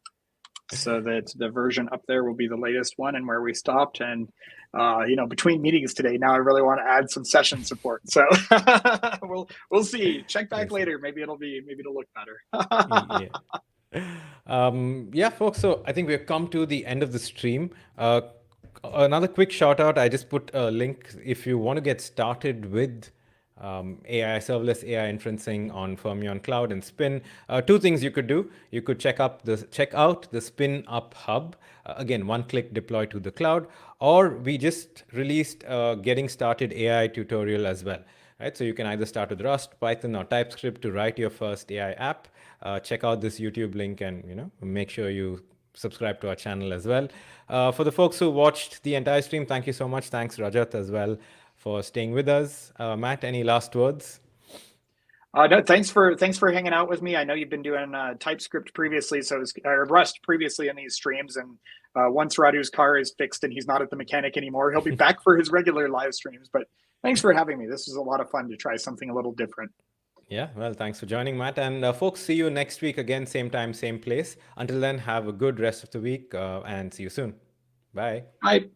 so that the version up there will be the latest one and where we stopped. And between meetings today, now I really want to add some session support. So we'll see. Check back later. Maybe it'll look better. Yeah, folks. So I think we've come to the end of the stream. Another quick shout out. I just put a link if you want to get started with AI, serverless AI inferencing on Fermion Cloud and Spin. Two things you could do. You could check out the Spin Up Hub. Again, one-click deploy to the cloud. Or we just released a Getting Started AI tutorial as well. Right, so you can either start with Rust, Python, or TypeScript to write your first AI app. Check out this YouTube link and make sure you subscribe to our channel as well. For the folks who watched the entire stream, thank you so much. Thanks, Rajat, as well, for staying with us. Matt, any last words? No, thanks for hanging out with me. I know you've been doing TypeScript previously, or Rust previously in these streams, and once Radu's car is fixed and he's not at the mechanic anymore, he'll be back for his regular live streams. But thanks for having me. This was a lot of fun to try something a little different. Yeah, well, thanks for joining, Matt. And folks, see you next week again, same time, same place. Until then, have a good rest of the week and see you soon. Bye. Bye.